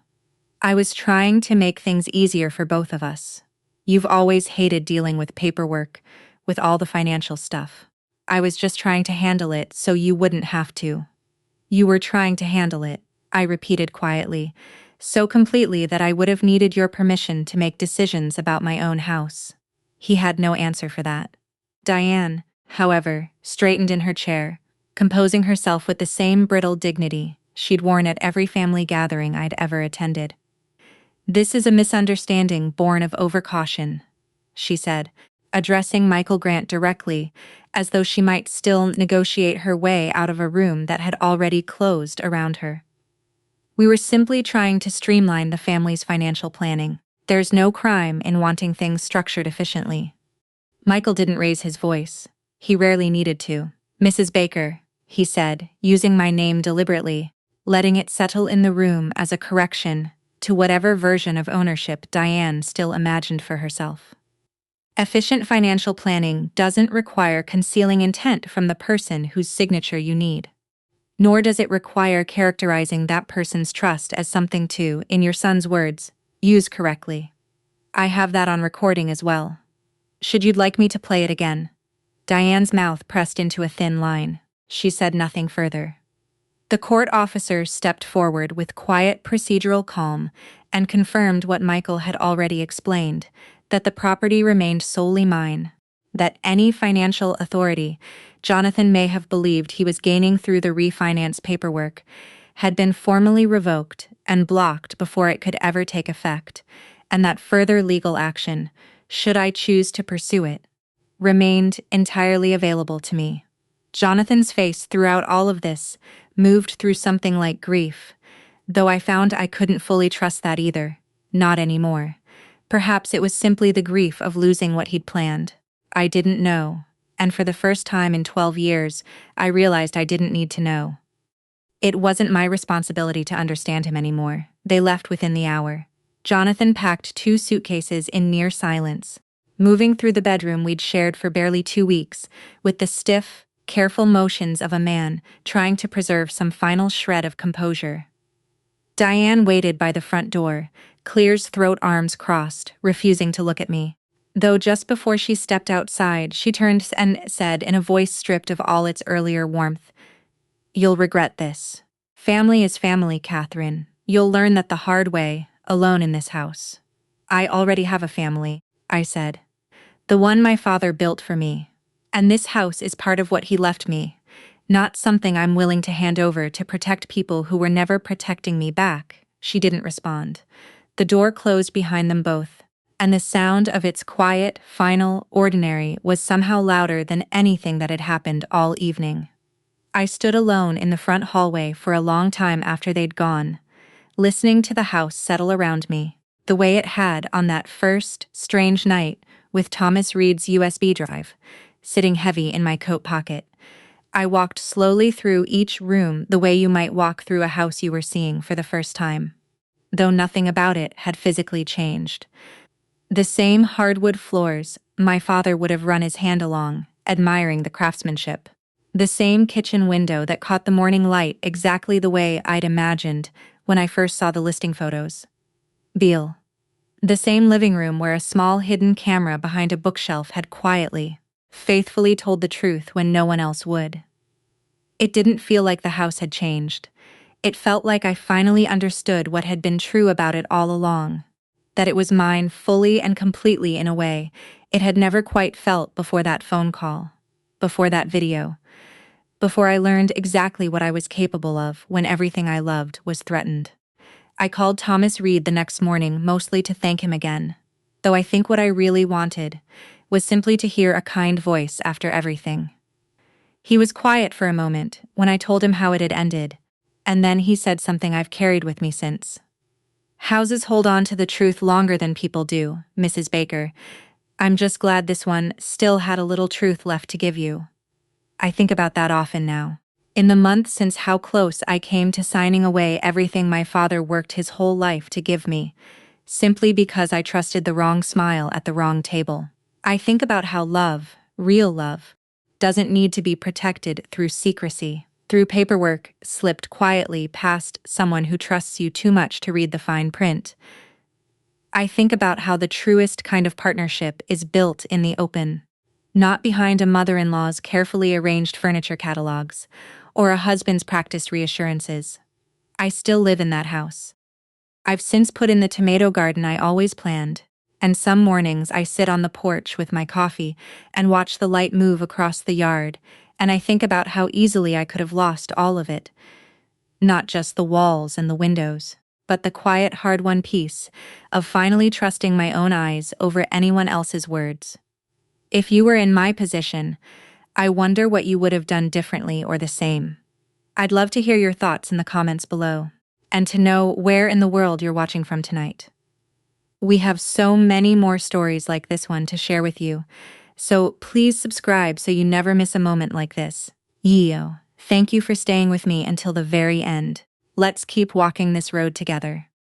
I was trying to make things easier for both of us. You've always hated dealing with paperwork, with all the financial stuff. I was just trying to handle it so you wouldn't have to. You were trying to handle it, I repeated quietly, so completely that I would have needed your permission to make decisions about my own house. He had no answer for that. Diane, however, straightened in her chair, composing herself with the same brittle dignity she'd worn at every family gathering I'd ever attended. "This is a misunderstanding born of overcaution," she said, addressing Michael Grant directly, as though she might still negotiate her way out of a room that had already closed around her. "We were simply trying to streamline the family's financial planning. There's no crime in wanting things structured efficiently." Michael didn't raise his voice. He rarely needed to. "Mrs. Baker," he said, using my name deliberately, letting it settle in the room as a correction to whatever version of ownership Diane still imagined for herself. "Efficient financial planning doesn't require concealing intent from the person whose signature you need. Nor does it require characterizing that person's trust as something to, in your son's words, use correctly. I have that on recording as well. Should you like me to play it again?" Diane's mouth pressed into a thin line. She said nothing further. The court officer stepped forward with quiet procedural calm and confirmed what Michael had already explained, that the property remained solely mine, that any financial authority Jonathan may have believed he was gaining through the refinance paperwork had been formally revoked and blocked before it could ever take effect, and that further legal action, should I choose to pursue it, remained entirely available to me. Jonathan's face throughout all of this moved through something like grief, though I found I couldn't fully trust that either, not anymore. Perhaps it was simply the grief of losing what he'd planned. I didn't know, and for the first time in 12 years, I realized I didn't need to know. It wasn't my responsibility to understand him anymore. They left within the hour. Jonathan packed 2 suitcases in near silence, moving through the bedroom we'd shared for barely 2 weeks, with the stiff, careful motions of a man trying to preserve some final shred of composure. Diane waited by the front door, Clear's throat arms crossed, refusing to look at me. Though just before she stepped outside, she turned and said in a voice stripped of all its earlier warmth, "You'll regret this. Family is family, Catherine. You'll learn that the hard way, alone in this house." "I already have a family," I said. "The one my father built for me. And this house is part of what he left me, not something I'm willing to hand over to protect people who were never protecting me back." She didn't respond. The door closed behind them both, and the sound of its quiet, final, ordinary was somehow louder than anything that had happened all evening. I stood alone in the front hallway for a long time after they'd gone, listening to the house settle around me, the way it had on that first, strange night with Thomas Reed's USB drive, sitting heavy in my coat pocket. I walked slowly through each room the way you might walk through a house you were seeing for the first time, though nothing about it had physically changed. The same hardwood floors my father would have run his hand along, admiring the craftsmanship. The same kitchen window that caught the morning light exactly the way I'd imagined when I first saw the listing photos. Beale. The same living room where a small hidden camera behind a bookshelf had quietly, faithfully told the truth when no one else would. It didn't feel like the house had changed. It felt like I finally understood what had been true about it all along, that it was mine fully and completely in a way it had never quite felt before that phone call, before that video, before I learned exactly what I was capable of when everything I loved was threatened. I called Thomas Reed the next morning mostly to thank him again, though I think what I really wanted was simply to hear a kind voice after everything. He was quiet for a moment when I told him how it had ended, and then he said something I've carried with me since. "Houses hold on to the truth longer than people do, Mrs. Baker. I'm just glad this one still had a little truth left to give you." I think about that often now. In the months since how close I came to signing away everything my father worked his whole life to give me, simply because I trusted the wrong smile at the wrong table. I think about how love, real love, doesn't need to be protected through secrecy, through paperwork slipped quietly past someone who trusts you too much to read the fine print. I think about how the truest kind of partnership is built in the open, not behind a mother-in-law's carefully arranged furniture catalogs or a husband's practiced reassurances. I still live in that house. I've since put in the tomato garden I always planned, and some mornings I sit on the porch with my coffee and watch the light move across the yard, and I think about how easily I could have lost all of it. Not just the walls and the windows, but the quiet, hard-won peace of finally trusting my own eyes over anyone else's words. If you were in my position, I wonder what you would have done differently or the same. I'd love to hear your thoughts in the comments below, and to know where in the world you're watching from tonight. We have so many more stories like this one to share with you, so please subscribe so you never miss a moment like this. Thank you for staying with me until the very end. Let's keep walking this road together.